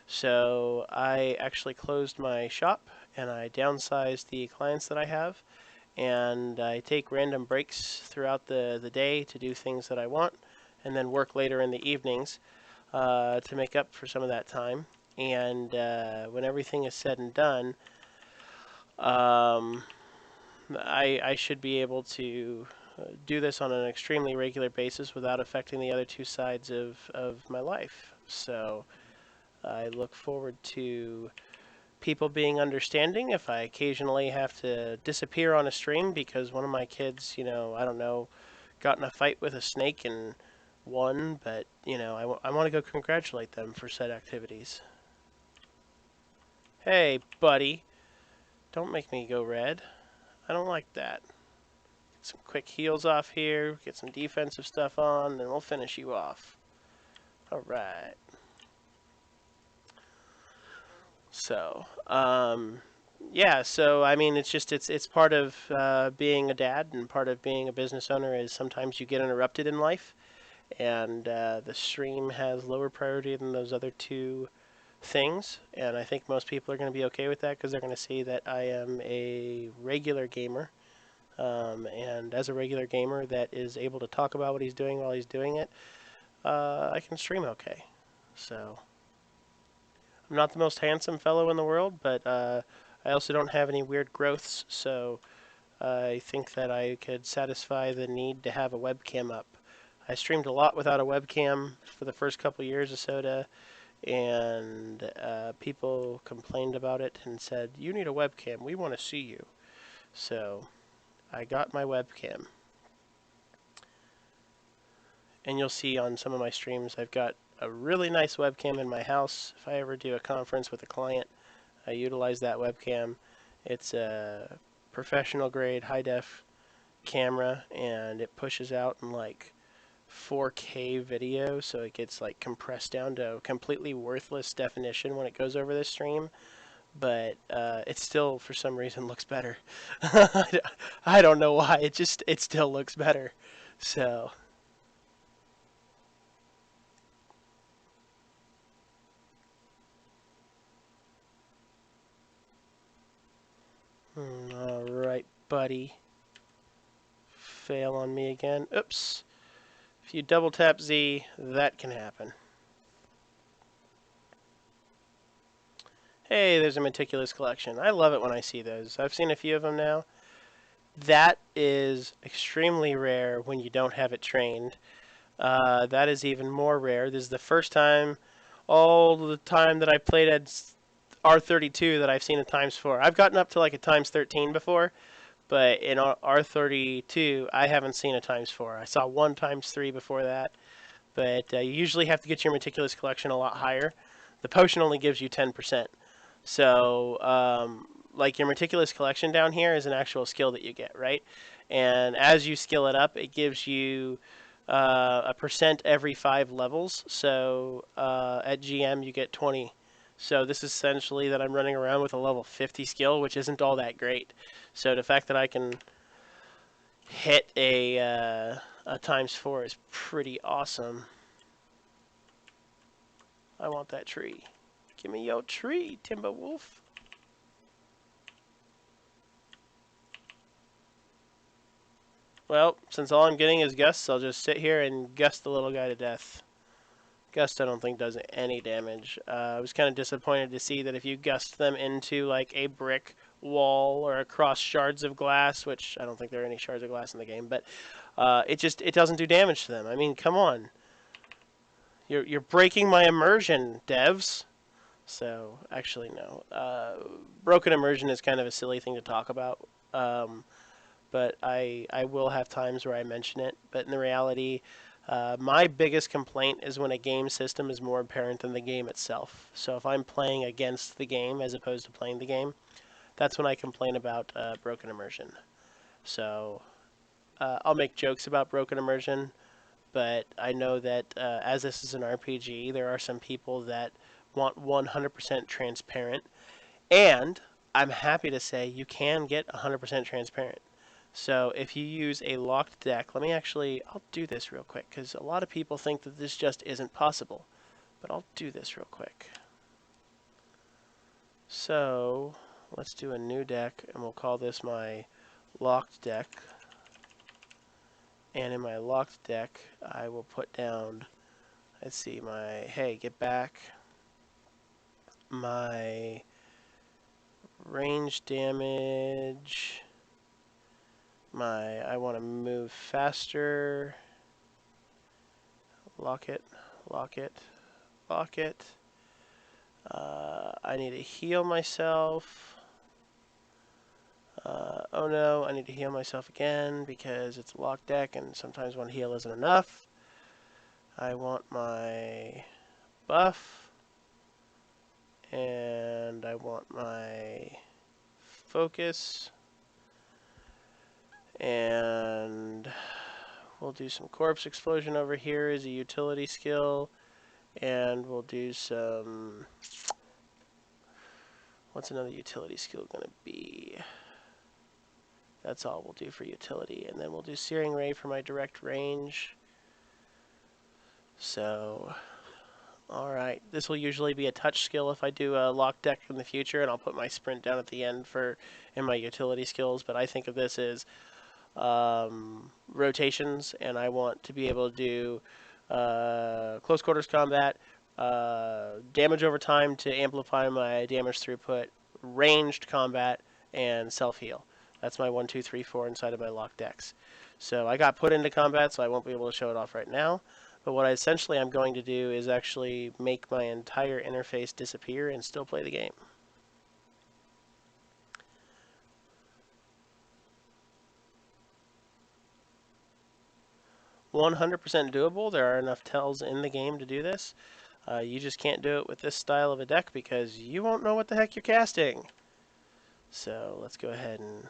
So I actually closed my shop and I downsized the clients that I have, and I take random breaks throughout the day to do things that I want, and then work later in the evenings to make up for some of that time. And when everything is said and done, I should be able to do this on an extremely regular basis without affecting the other 2 sides of my life. So I look forward to people being understanding if I occasionally have to disappear on a stream because one of my kids, I don't know, got in a fight with a snake and won, but you know, I want to go congratulate them for said activities. Hey, buddy, don't make me go red. I don't like that. Get some quick heals off here, get some defensive stuff on, then we'll finish you off. Alright. So, yeah, so I mean, it's part of being a dad and part of being a business owner is sometimes you get interrupted in life, and the stream has lower priority than those other two things, and I think most people are going to be okay with that because they're going to see that I am a regular gamer, and as a regular gamer that is able to talk about what he's doing while he's doing it, I can stream okay. So I'm not the most handsome fellow in the world, but I also don't have any weird growths, so I think that I could satisfy the need to have a webcam up. I streamed a lot without a webcam for the first couple years of SotA, and people complained about it and said, "You need a webcam. We want to see you." So I got my webcam, and you'll see on some of my streams I've got a really nice webcam in my house. If I ever do a conference with a client, I utilize that webcam. It's a professional grade high def camera, and it pushes out in like 4K video, so it gets like compressed down to completely worthless definition when it goes over the stream. But it still, for some reason, looks better. I don't know why. It still looks better. So all right, buddy. Fail on me again. Oops. If you double tap Z, that can happen. Hey, there's a meticulous collection. I love it when I see those. I've seen a few of them now. That is extremely rare when you don't have it trained. That is even more rare. This is the first time, all the time that I played at R32 that I've seen a times 4. I've gotten up to like a times 13 before, but in R32 I haven't seen a times 4. I saw one times 3 before that, but you usually have to get your meticulous collection a lot higher. The potion only gives you 10%. So, like your meticulous collection down here is an actual skill that you get, right? And as you skill it up, it gives you a percent every 5 levels. So at GM, you get 20. So this is essentially that I'm running around with a level 50 skill, which isn't all that great. So the fact that I can hit a times 4 is pretty awesome. I want that tree. Give me your tree, Timberwolf. Well, since all I'm getting is gusts, I'll just sit here and gust the little guy to death. Gust I don't think does any damage. I was kind of disappointed to see that if you gust them into like a brick wall or across shards of glass, which I don't think there are any shards of glass in the game, but it doesn't do damage to them. I mean, come on. You're breaking my immersion, devs. So, actually, no. Broken immersion is kind of a silly thing to talk about. But I will have times where I mention it. But in the reality, my biggest complaint is when a game system is more apparent than the game itself. So if I'm playing against the game as opposed to playing the game, that's when I complain about broken immersion. So I'll make jokes about broken immersion, but I know that as this is an RPG, there are some people that want 100% transparent, and I'm happy to say you can get 100% transparent. So if you use a locked deck, I'll do this real quick because a lot of people think that this just isn't possible. But I'll do this real quick. So let's do a new deck and we'll call this my locked deck. And in my locked deck, I will put down, let's see, hey, get back, my range damage, I want to move faster, lock it, lock it, lock it. I need to heal myself. Oh no, I need to heal myself again because it's a locked deck and sometimes one heal isn't enough. I want my buff, and I want my focus, and we'll do some corpse explosion over here as a utility skill, and we'll do some, what's another utility skill going to be? That's all we'll do for utility, and then we'll do Searing Ray for my direct range. So, alright, this will usually be a touch skill if I do a lock deck in the future, and I'll put my sprint down at the end in my utility skills, but I think of this as rotations, and I want to be able to do close quarters combat, damage over time to amplify my damage throughput, ranged combat, and self-heal. That's my 1, 2, 3, 4 inside of my lock decks. So I got put into combat, so I won't be able to show it off right now. But what I'm going to do is actually make my entire interface disappear and still play the game. 100% doable. There are enough tells in the game to do this. You just can't do it with this style of a deck because you won't know what the heck you're casting. So let's go ahead and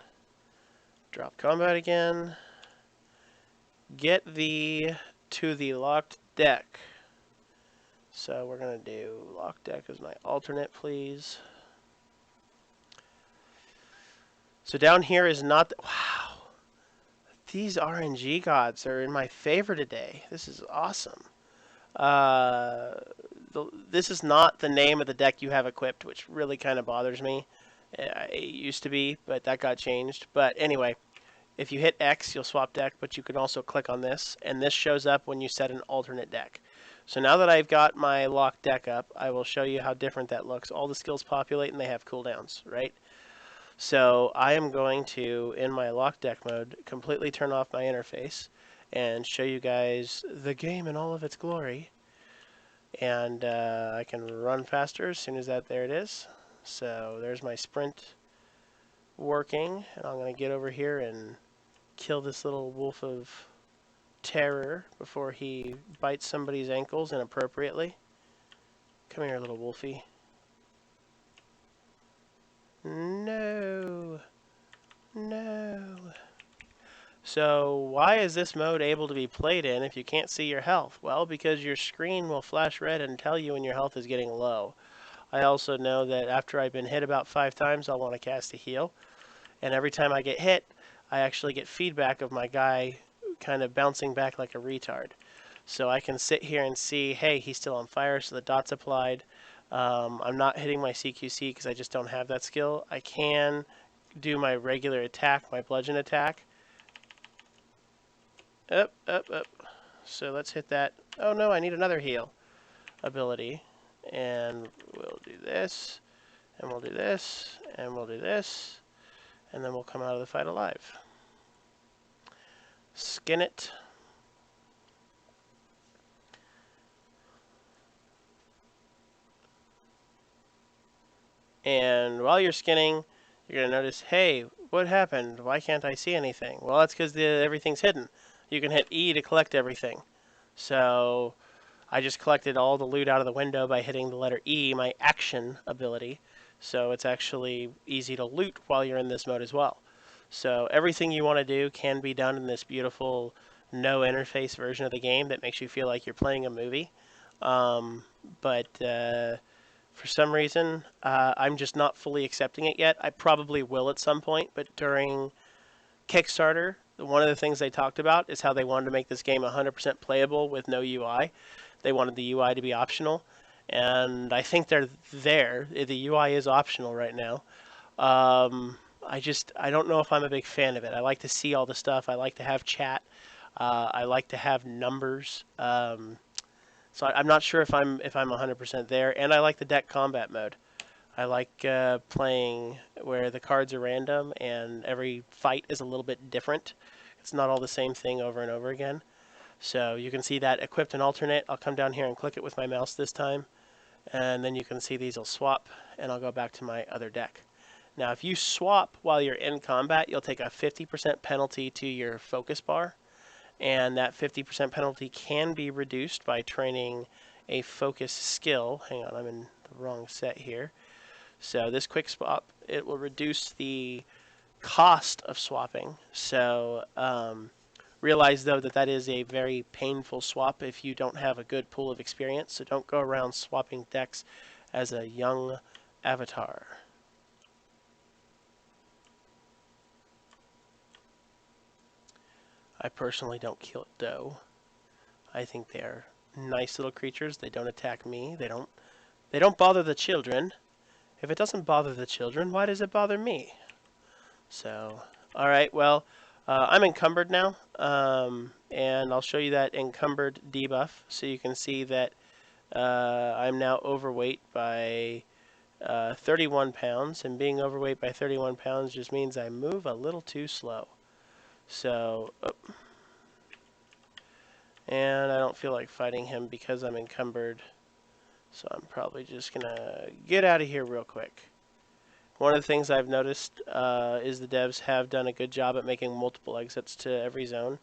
drop combat again. Get thee to the locked deck. So we're going to do locked deck as my alternate, please. So down here is not... Wow. These RNG gods are in my favor today. This is awesome. This is not the name of the deck you have equipped, which really kind of bothers me. It used to be, but that got changed. But anyway, if you hit X, you'll swap deck, but you can also click on this, and this shows up when you set an alternate deck. So now that I've got my locked deck up, I will show you how different that looks. All the skills populate, and they have cooldowns, right? So I am going to, in my lock deck mode, completely turn off my interface and show you guys the game in all of its glory. And I can run faster as soon as there it is. So there's my sprint working, and I'm going to get over here and kill this little wolf of terror before he bites somebody's ankles inappropriately. Come here, little wolfie. No. No. So why is this mode able to be played in if you can't see your health? Well, because your screen will flash red and tell you when your health is getting low. I also know that after I've been hit about 5 times, I'll want to cast a heal. And every time I get hit, I actually get feedback of my guy kind of bouncing back like a retard. So I can sit here and see, hey, he's still on fire, so the dot's applied. I'm not hitting my CQC because I just don't have that skill. I can do my regular attack, my bludgeon attack. Up, up, up. So let's hit that. Oh no, I need another heal ability. And we'll do this, and we'll do this, and we'll do this, and then we'll come out of the fight alive. Skin it. And while you're skinning, you're going to notice, hey, what happened? Why can't I see anything? Well, that's because everything's hidden. You can hit E to collect everything. So I just collected all the loot out of the window by hitting the letter E, my action ability. So it's actually easy to loot while you're in this mode as well. So everything you want to do can be done in this beautiful no interface version of the game that makes you feel like you're playing a movie. For some reason, I'm just not fully accepting it yet. I probably will at some point, but during Kickstarter, one of the things they talked about is how they wanted to make this game 100% playable with no UI. They wanted the UI to be optional, and I think they're there. The UI is optional right now. I don't know if I'm a big fan of it. I like to see all the stuff. I like to have chat. I like to have numbers. So I'm not sure if I'm 100% there, and I like the deck combat mode. I like playing where the cards are random and every fight is a little bit different. It's not all the same thing over and over again. So you can see that equipped and alternate. I'll come down here and click it with my mouse this time, and then you can see these will swap, and I'll go back to my other deck. Now, if you swap while you're in combat, you'll take a 50% penalty to your focus bar. and that 50% penalty can be reduced by training a focus skill. Hang on, I'm in the wrong set here. So this quick swap, it will reduce the cost of swapping. So realize though that that is a very painful swap if you don't have a good pool of experience. So don't go around swapping decks as a young avatar. I personally don't kill doe. I think they're nice little creatures. They don't attack me. They don't bother the children. If it doesn't bother the children, why does it bother me? So, all right, well, I'm encumbered now, and I'll show you that encumbered debuff so you can see that I'm now overweight by 31 pounds, and being overweight by 31 pounds just means I move a little too slow. So, and I don't feel like fighting him because I'm encumbered, so I'm probably just gonna get out of here real quick. One of the things I've noticed is the devs have done a good job at making multiple exits to every zone.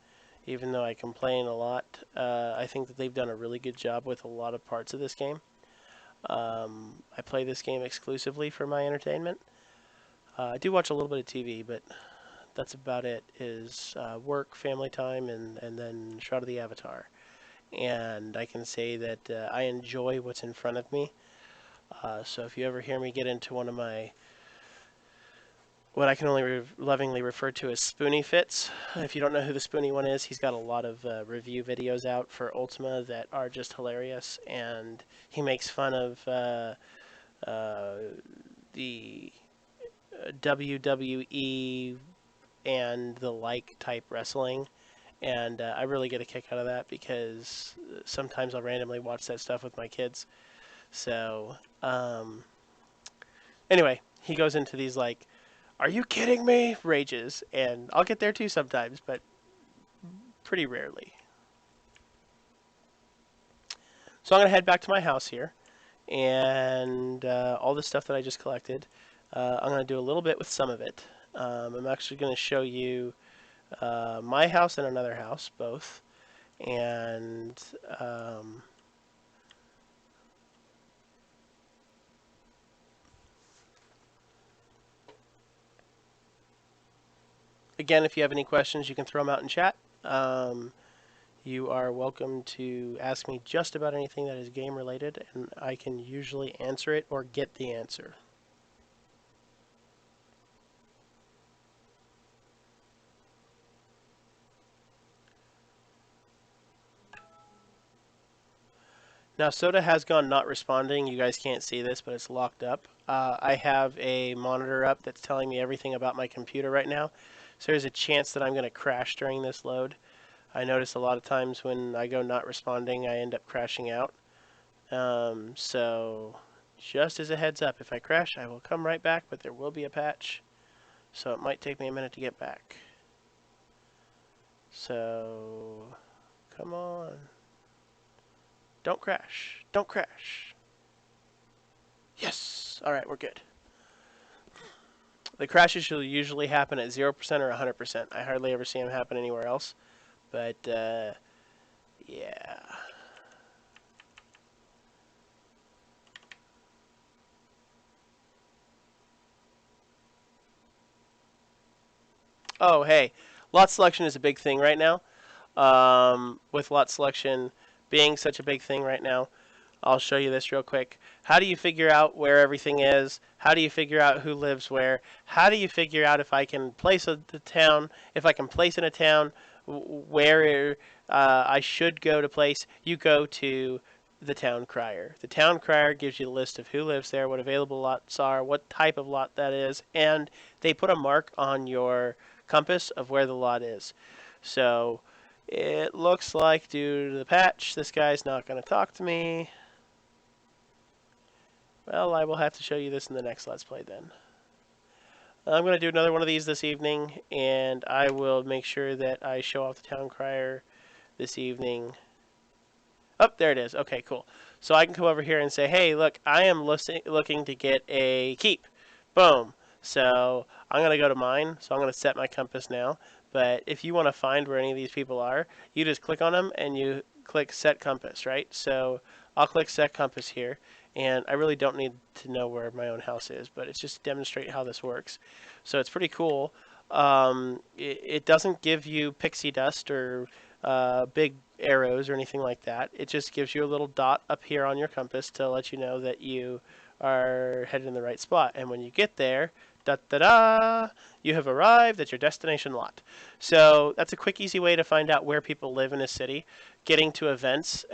Even though I complain a lot, I think that they've done a really good job with a lot of parts of this game. I play this game exclusively for my entertainment. I do watch a little bit of TV, but that's about it, is work, family time, and then Shroud of the Avatar. And I can say that I enjoy what's in front of me. So if you ever hear me get into one of my what I can only lovingly refer to as Spoonie fits. If you don't know who the Spoonie one is, he's got a lot of review videos out for Ultima that are just hilarious, and he makes fun of the WWE and the like type wrestling, and I really get a kick out of that because sometimes I'll randomly watch that stuff with my kids. So anyway, he goes into these like, "Are you kidding me?" rages, and I'll get there too sometimes, but pretty rarely. So I'm going to head back to my house here, and all the stuff that I just collected, I'm going to do a little bit with some of it. I'm actually going to show you my house and another house, both, and again, if you have any questions, you can throw them out in chat. You are welcome to ask me just about anything that is game related, and I can usually answer it or get the answer. Now, SotA has gone not responding. You guys can't see this, but it's locked up. I have a monitor up that's telling me everything about my computer right now. So there's a chance that I'm going to crash during this load. I notice a lot of times when I go not responding, I end up crashing out. So just as a heads up, if I crash, I will come right back, but there will be a patch. So it might take me a minute to get back. So, come on. Don't crash. Don't crash. Yes! Alright, we're good. The crashes will usually happen at 0% or 100%. I hardly ever see them happen anywhere else. But, yeah. Oh, hey. Lot selection is a big thing right now. With lot selection being such a big thing right now, I'll show you this real quick. How do you figure out where everything is? How do you figure out who lives where? How do you figure out if I can place the town, if I can place in a town where I should go to place? You go to the town crier. The town crier gives you a list of who lives there, what available lots are, what type of lot that is, and they put a mark on your compass of where the lot is. So it looks like due to the patch, this guy's not going to talk to me. Well, I will have to show you this in the next Let's Play then. I'm going to do another one of these this evening, and I will make sure that I show off the town crier this evening. Oh, there it is. Okay, cool. So I can come over here and say, hey, look, I am looking to get a keep. Boom. So I'm going to go to mine. So I'm going to set my compass now. But if you want to find where any of these people are, you just click on them and you click set compass, right? So I'll click set compass here, and I really don't need to know where my own house is, but it's just to demonstrate how this works. So it's pretty cool. It doesn't give you pixie dust or big arrows or anything like that. It just gives you a little dot up here on your compass to let you know that you are headed in the right spot. And when you get there, da da da, you have arrived at your destination lot. So that's a quick, easy way to find out where people live in a city. Getting to events,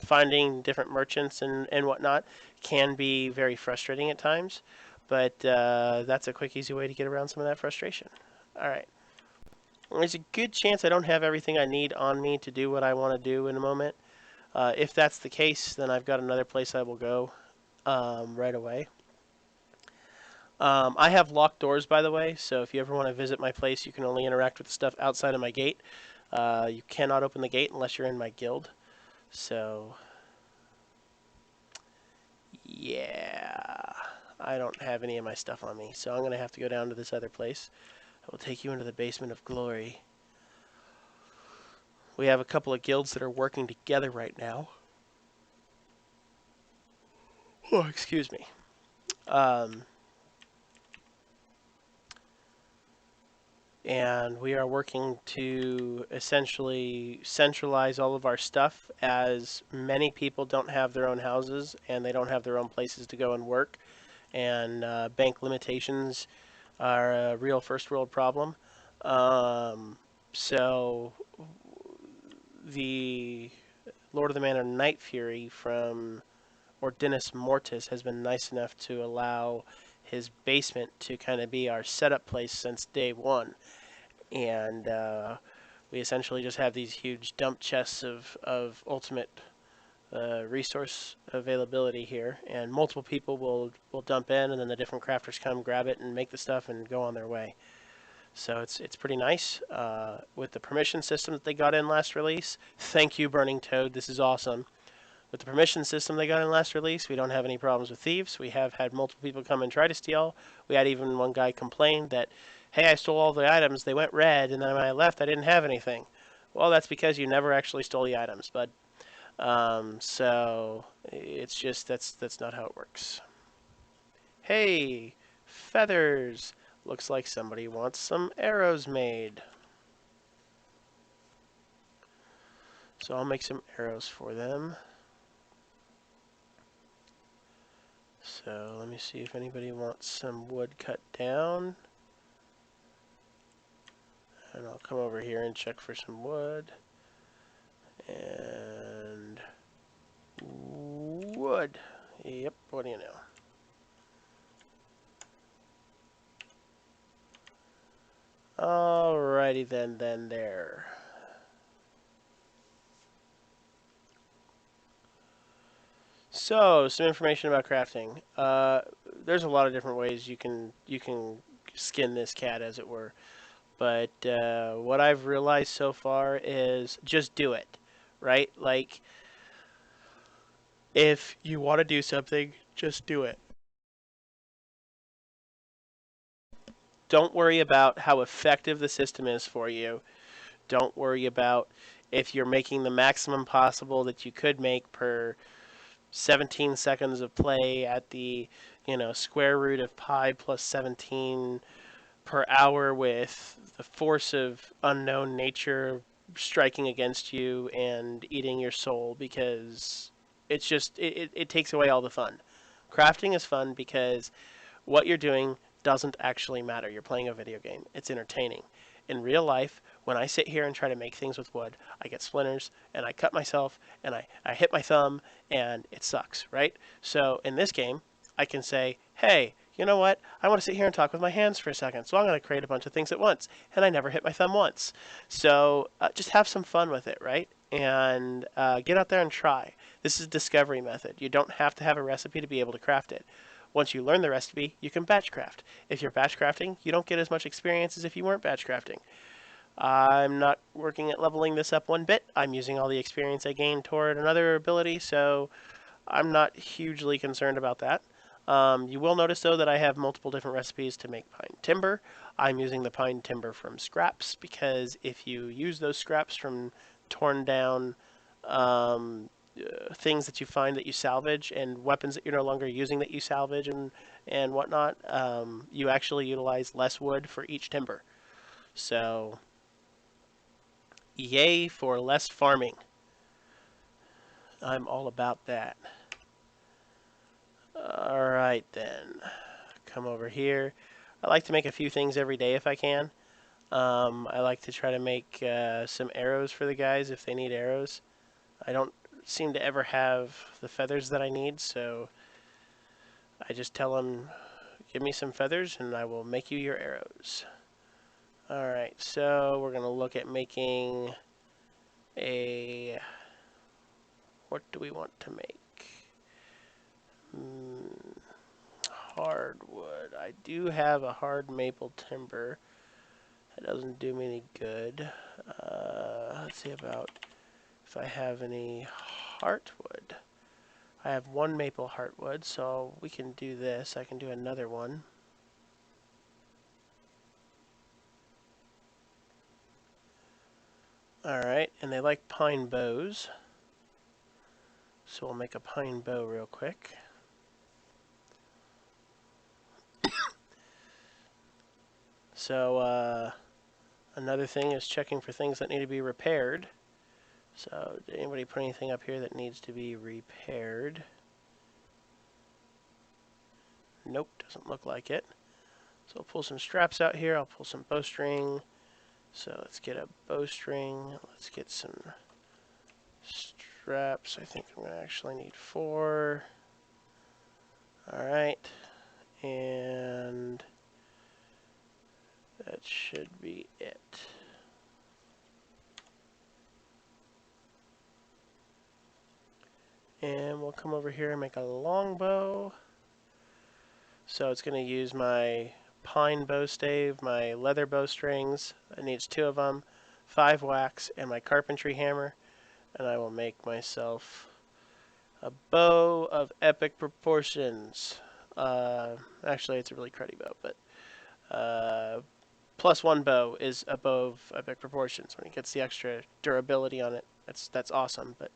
finding different merchants and whatnot can be very frustrating at times, but that's a quick, easy way to get around some of that frustration. All right. There's a good chance I don't have everything I need on me to do what I want to do in a moment. If that's the case, then I've got another place I will go right away. I have locked doors, by the way, so if you ever want to visit my place, you can only interact with the stuff outside of my gate. You cannot open the gate unless you're in my guild. So, yeah, I don't have any of my stuff on me, so I'm going to have to go down to this other place. I will take you into the basement of glory. We have a couple of guilds that are working together right now. Oh, excuse me. And we are working to essentially centralize all of our stuff, as many people don't have their own houses and they don't have their own places to go and work, and bank limitations are a real first world problem. So the Lord of the Manor Night Fury from Ordinus Mortis has been nice enough to allow his basement to kind of be our setup place since day one. And we essentially just have these huge dump chests of ultimate resource availability here, and multiple people will dump in, and then the different crafters come grab it and make the stuff and go on their way. So it's pretty nice with the permission system that they got in last release. Thank you, Burning Toad. This is awesome. With the permission system they got in last release, we don't have any problems with thieves. We have had multiple people come and try to steal. We had even one guy complain that, hey, I stole all the items, they went red, and then when I left, I didn't have anything. Well, that's because you never actually stole the items, bud. So it's just that's not how it works. Hey, feathers. Looks like somebody wants some arrows made. So I'll make some arrows for them. So let me see if anybody wants some wood cut down. And I'll come over here and check for some wood. And wood. Yep, what do you know? Alrighty then there. So, some information about crafting. There's a lot of different ways you can skin this cat, as it were. But what I've realized so far is just do it, right? Like, if you want to do something, just do it. Don't worry about how effective the system is for you. Don't worry about if you're making the maximum possible that you could make per 17 seconds of play at the, square root of pi plus 17 per hour, with the force of unknown nature striking against you and eating your soul, because it's just it takes away all the fun. Crafting is fun because what you're doing doesn't actually matter. You're playing a video game. It's entertaining. In real life, when I sit here and try to make things with wood, I get splinters and I cut myself and I hit my thumb and it sucks, right? So in this game, I can say, hey, you know what? I want to sit here and talk with my hands for a second, so I'm going to create a bunch of things at once. And I never hit my thumb once. So just have some fun with it, right? And get out there and try. This is a discovery method. You don't have to have a recipe to be able to craft it. Once you learn the recipe, you can batch craft. If you're batch crafting, you don't get as much experience as if you weren't batch crafting. I'm not working at leveling this up one bit. I'm using all the experience I gained toward another ability, so I'm not hugely concerned about that. You will notice though that I have multiple different recipes to make pine timber. I'm using the pine timber from scraps because if you use those scraps from torn down things that you find that you salvage and weapons that you're no longer using that you salvage and whatnot, you actually utilize less wood for each timber. So, yay for less farming. I'm all about that. Alright then, come over here. I like to make a few things every day if I can. I like to try to make some arrows for the guys if they need arrows. I don't seem to ever have the feathers that I need, so I just tell them, give me some feathers and I will make you your arrows. Alright, so we're going to look at making a... what do we want to make? Hardwood. I do have a hard maple timber. That doesn't do me any good. Let's see about if I have any heartwood. I have one maple heartwood, so we can do this. I can do another one. Alright, and they like pine bows. So we'll make a pine bow real quick. So, another thing is checking for things that need to be repaired. So, did anybody put anything up here that needs to be repaired? Nope, doesn't look like it. So I'll pull some straps out here. I'll pull some bowstring. So let's get a bowstring. Let's get some straps. I think I'm going to actually need 4. Alright. And that should be it. And we'll come over here and make a longbow. So it's going to use my pine bow stave, my leather bowstrings. It needs 2 of them, 5 wax, and my carpentry hammer. And I will make myself a bow of epic proportions. Actually, it's a really cruddy bow, but +1 bow is a bow of epic proportions. When it gets the extra durability on it, that's awesome. But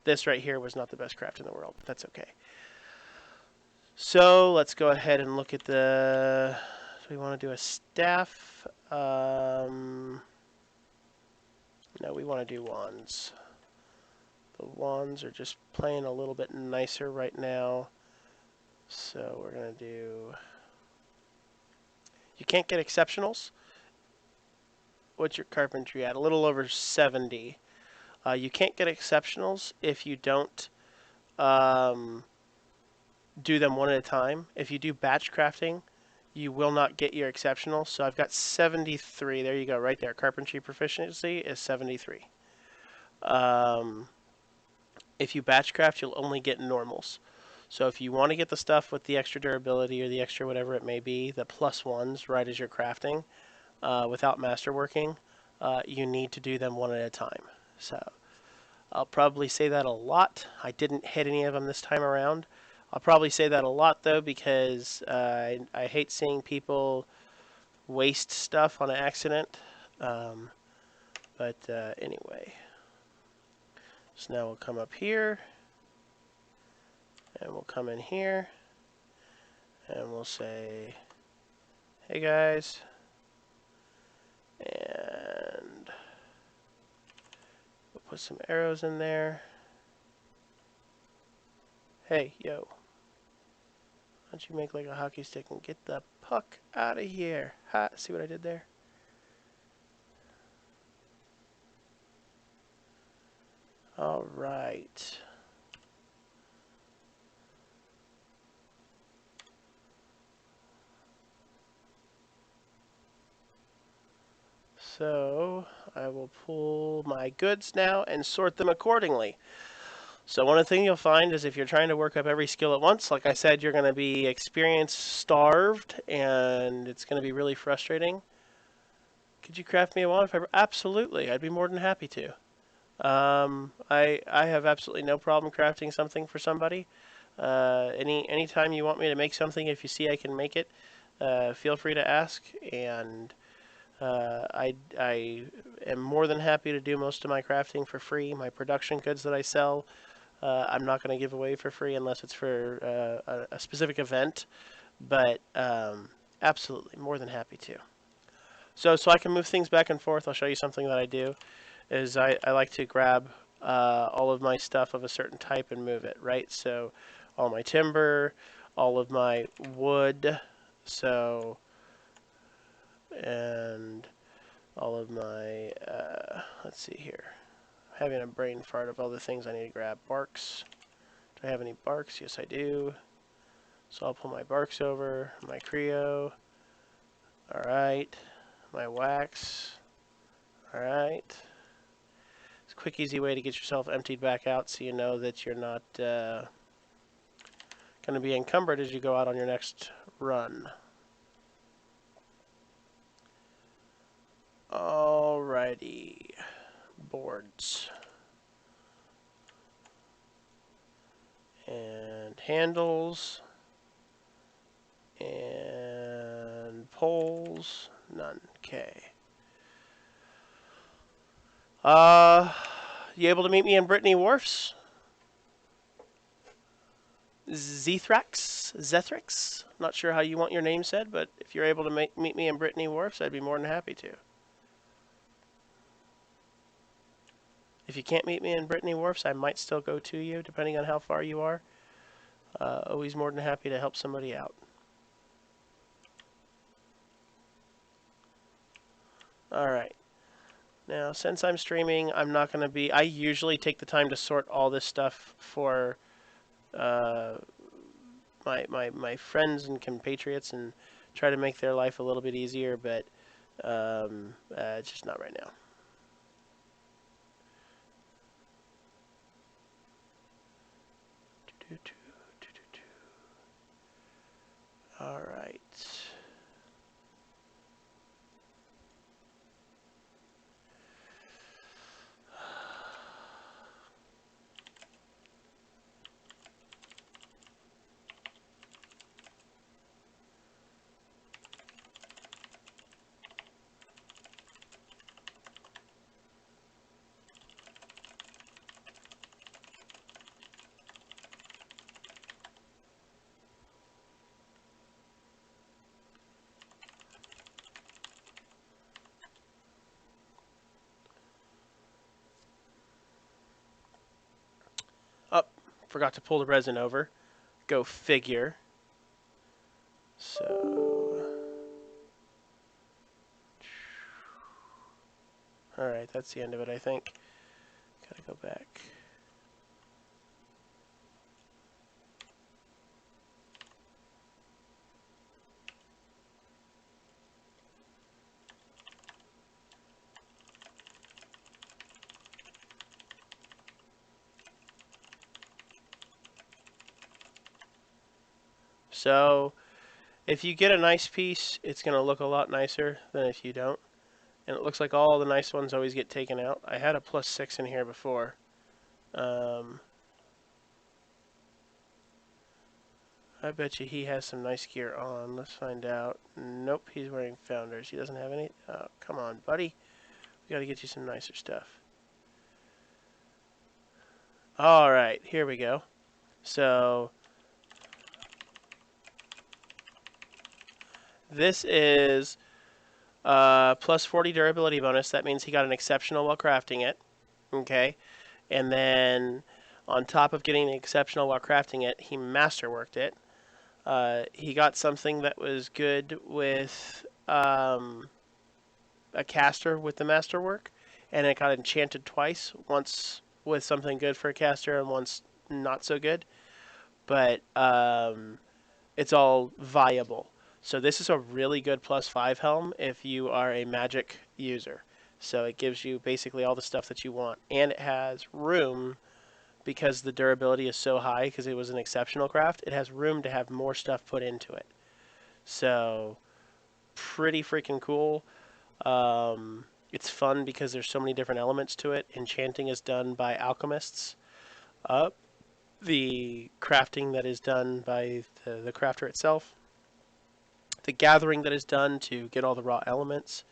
this right here was not the best craft in the world. But that's okay. So let's go ahead and look at the... Do we want to do a staff? No, we want to do wands. The wands are just playing a little bit nicer right now. So we're going to do... You can't get exceptionals. What's your carpentry at? A little over 70. You can't get exceptionals if you don't do them one at a time. If you do batch crafting, you will not get your exceptional. So I've got 73. There you go, right there. Carpentry proficiency is 73. If you batch craft, you'll only get normals. So if you want to get the stuff with the extra durability or the extra whatever it may be, the +1s right as you're crafting, without masterworking, you need to do them one at a time. So I'll probably say that a lot. I didn't hit any of them this time around. I'll probably say that a lot though because I hate seeing people waste stuff on an accident. Anyway, so now we'll come up here and we'll come in here and we'll say, hey guys, and we'll put some arrows in there. Hey, yo. Why don't you make like a hockey stick and get the puck out of here? Ha, see what I did there? Alright. So, I will pull my goods now and sort them accordingly. So one of the things you'll find is if you're trying to work up every skill at once, like I said, you're going to be experience starved and it's going to be really frustrating. Could you craft me a wand fiber? Absolutely, I'd be more than happy to. I have absolutely no problem crafting something for somebody. Anytime you want me to make something, if you see I can make it, feel free to ask, and I am more than happy to do most of my crafting for free. My production goods that I sell, I'm not going to give away for free unless it's for a specific event, but absolutely more than happy to. So I can move things back and forth. I'll show you something that I do. Is I like to grab all of my stuff of a certain type and move it, right? So all my timber, all of my wood, so, and all of my, let's see here. I'm having a brain fart of all the things I need to grab. Barks. Do I have any barks? Yes, I do. So I'll pull my barks over, my Creo. Alright. My wax. Alright. It's a quick, easy way to get yourself emptied back out so you know that you're not going to be encumbered as you go out on your next run. Alrighty. Boards. And handles. And poles. None. Okay. You able to meet me in Brittany Wharfs? Zethrax? Not sure how you want your name said, but if you're able to meet me in Brittany Wharfs, I'd be more than happy to. If you can't meet me in Brittany Wharfs, I might still go to you, depending on how far you are. Always more than happy to help somebody out. Alright. Now, since I'm streaming, I'm not going to be... I usually take the time to sort all this stuff for my friends and compatriots and try to make their life a little bit easier, but it's just not right now. All right. Oh, forgot to pull the resin over. Go figure. So, all right, that's the end of it, I think. Gotta go back. So, if you get a nice piece, it's going to look a lot nicer than if you don't. And it looks like all the nice ones always get taken out. I had a +6 in here before. I bet you he has some nice gear on. Let's find out. Nope, he's wearing Founders. He doesn't have any. Oh, come on, buddy. We got to get you some nicer stuff. All right, here we go. So, this is +40 durability bonus. That means he got an exceptional while crafting it. Okay. And then on top of getting the exceptional while crafting it, he masterworked it. He got something that was good with a caster with the masterwork, and it got enchanted twice. Once with something good for a caster and once not so good. But it's all viable. So this is a really good +5 helm if you are a magic user. So it gives you basically all the stuff that you want. And it has room, because the durability is so high, because it was an exceptional craft, it has room to have more stuff put into it. So, pretty freaking cool. It's fun because there's so many different elements to it. Enchanting is done by alchemists. the crafting that is done by the crafter itself, the gathering that is done to get all the raw elements.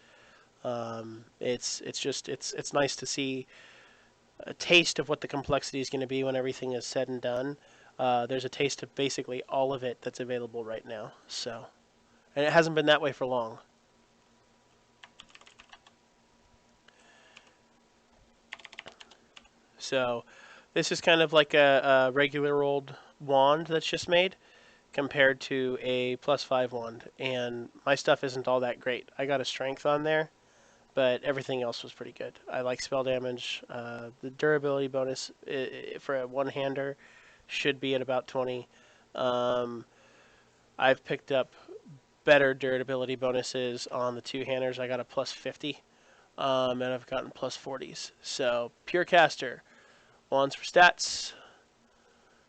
It's nice to see a taste of what the complexity is going to be when everything is said and done. There's a taste of basically all of it that's available right now. So, and it hasn't been that way for long. So, this is kind of like a regular old wand that's just made compared to a +5 wand, and my stuff isn't all that great. I got a strength on there, but everything else was pretty good. I like spell damage. The durability bonus for a one-hander should be at about 20. Um, I've picked up better durability bonuses on the two-handers. I got a +50, and I've gotten +40s. So, Pure Caster, wands for stats,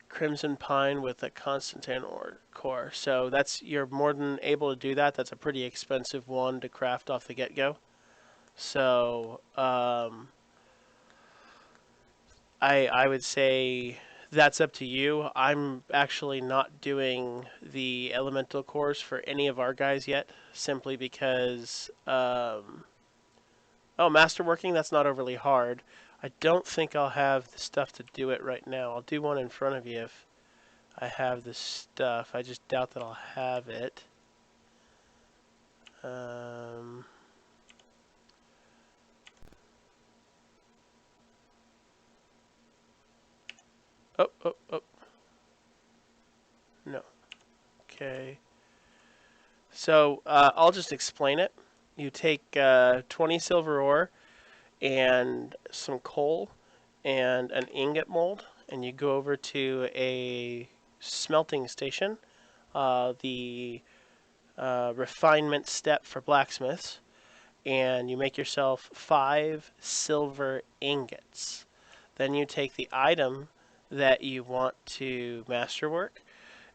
Crimson Pine with a Constantine core. So you're more than able to do that. That's a pretty expensive wand to craft off the get-go. So I would say that's up to you. I'm actually not doing the elemental cores for any of our guys yet, simply because oh, masterworking, that's not overly hard. I don't think I'll have the stuff to do it right now. I'll do one in front of you if I have the stuff. I just doubt that I'll have it. Oh, oh, oh. No. Okay. So I'll just explain it. You take 20 silver ore and some coal and an ingot mold, and you go over to a smelting station, the refinement step for blacksmiths, and you make yourself 5 silver ingots. Then you take the item that you want to masterwork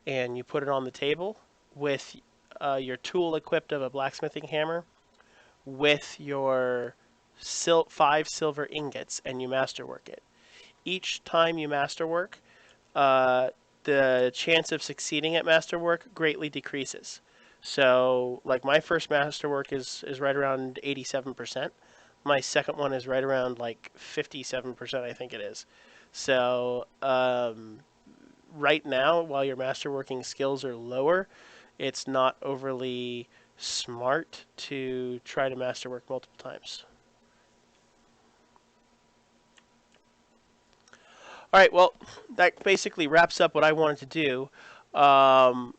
and you put it on the table with your tool equipped of a blacksmithing hammer with your 5 silver ingots, and you masterwork it. Each time you masterwork, the chance of succeeding at masterwork greatly decreases. So, like, my first masterwork is right around 87%. My second one is right around like 57%, I think it is. So, right now, while your masterworking skills are lower, it's not overly smart to try to masterwork multiple times. All right, well, that basically wraps up what I wanted to do. Um,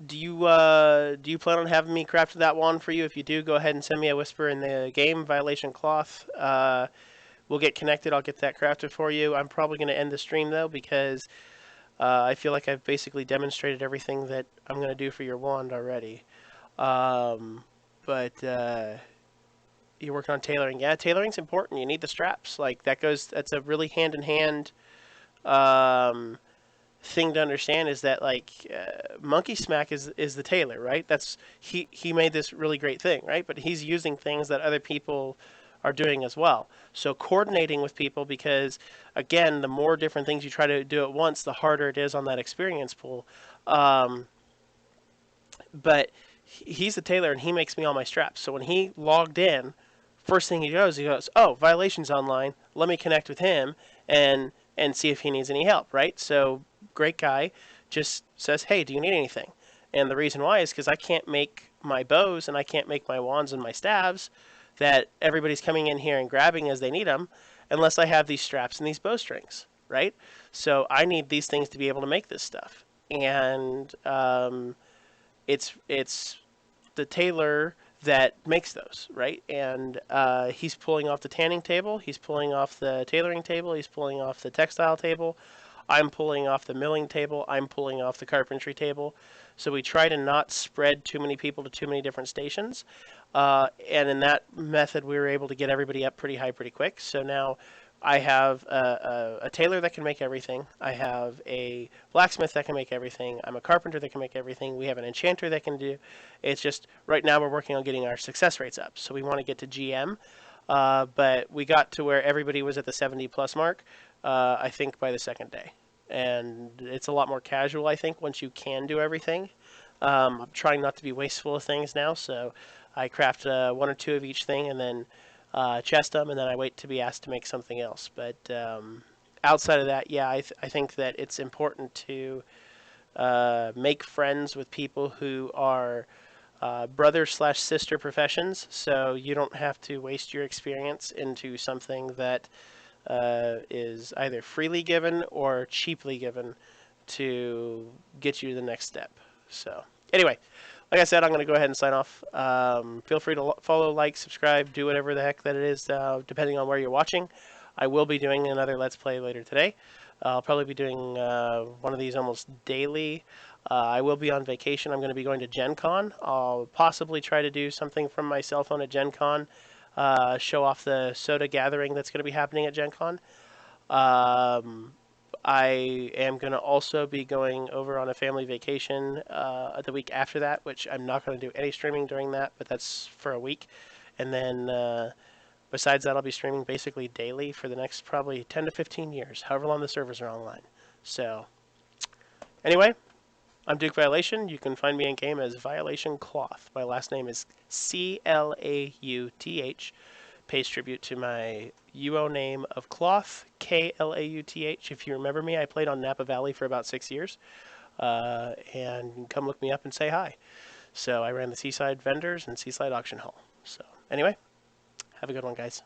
do you plan on having me craft that wand for you? If you do, go ahead and send me a whisper in the game, Violation Cloth. We'll get connected. I'll get that crafted for you. I'm probably going to end the stream though because I feel like I've basically demonstrated everything that I'm going to do for your wand already. But you're working on tailoring. Yeah, tailoring's important. You need the straps. Like that's a really hand-in-hand um, thing to understand is that like Monkey Smack is the tailor, right? That's he made this really great thing, right? But he's using things that other people are doing as well. So coordinating with people, because again, the more different things you try to do at once, the harder it is on that experience pool. Um, but he's the tailor and he makes me all my straps. So when he logged in, first thing he goes, "Oh, Violation's online. Let me connect with him and see if he needs any help." Right? So great guy, just says, "Hey, do you need anything?" And the reason why is because I can't make my bows and I can't make my wands and my staves that everybody's coming in here and grabbing as they need them unless I have these straps and these bowstrings, right? So I need these things to be able to make this stuff. And it's the tailor that makes those, right? And he's pulling off the tanning table, he's pulling off the tailoring table, he's pulling off the textile table. I'm pulling off the milling table, I'm pulling off the carpentry table. So we try to not spread too many people to too many different stations. And in that method, we were able to get everybody up pretty high pretty quick. So now I have a tailor that can make everything. I have a blacksmith that can make everything. I'm a carpenter that can make everything. We have an enchanter that can do. It's just right now we're working on getting our success rates up. So we want to get to GM. But we got to where everybody was at the 70 plus mark, I think by the second day. and it's a lot more casual, I think, once you can do everything. I'm trying not to be wasteful of things now, so I craft one or two of each thing and then chest them, and then I wait to be asked to make something else. But outside of that, yeah, I think that it's important to make friends with people who are brother slash sister professions, so you don't have to waste your experience into something that is either freely given or cheaply given to get you to the next step. So, anyway, like I said, I'm going to go ahead and sign off. Feel free to follow, like, subscribe, do whatever the heck that it is, depending on where you're watching. I will be doing another Let's Play later today. I'll probably be doing one of these almost daily. I will be on vacation. I'm going to be going to Gen Con. I'll possibly try to do something from my cell phone at Gen Con. Show off the SotA gathering that's going to be happening at Gen Con. I am going to also be going over on a family vacation the week after that, which I'm not going to do any streaming during that, but that's for a week. And then besides that, I'll be streaming basically daily for the next probably 10 to 15 years, however long the servers are online. So, anyway, I'm Duke Violation. You can find me in game as Violation Cloth. My last name is Clauth. Pays tribute to my UO name of Cloth, Klauth. If you remember me, I played on Napa Valley for about 6 years. And come look me up and say hi. So I ran the Seaside Vendors and Seaside Auction Hall. So anyway, have a good one, guys.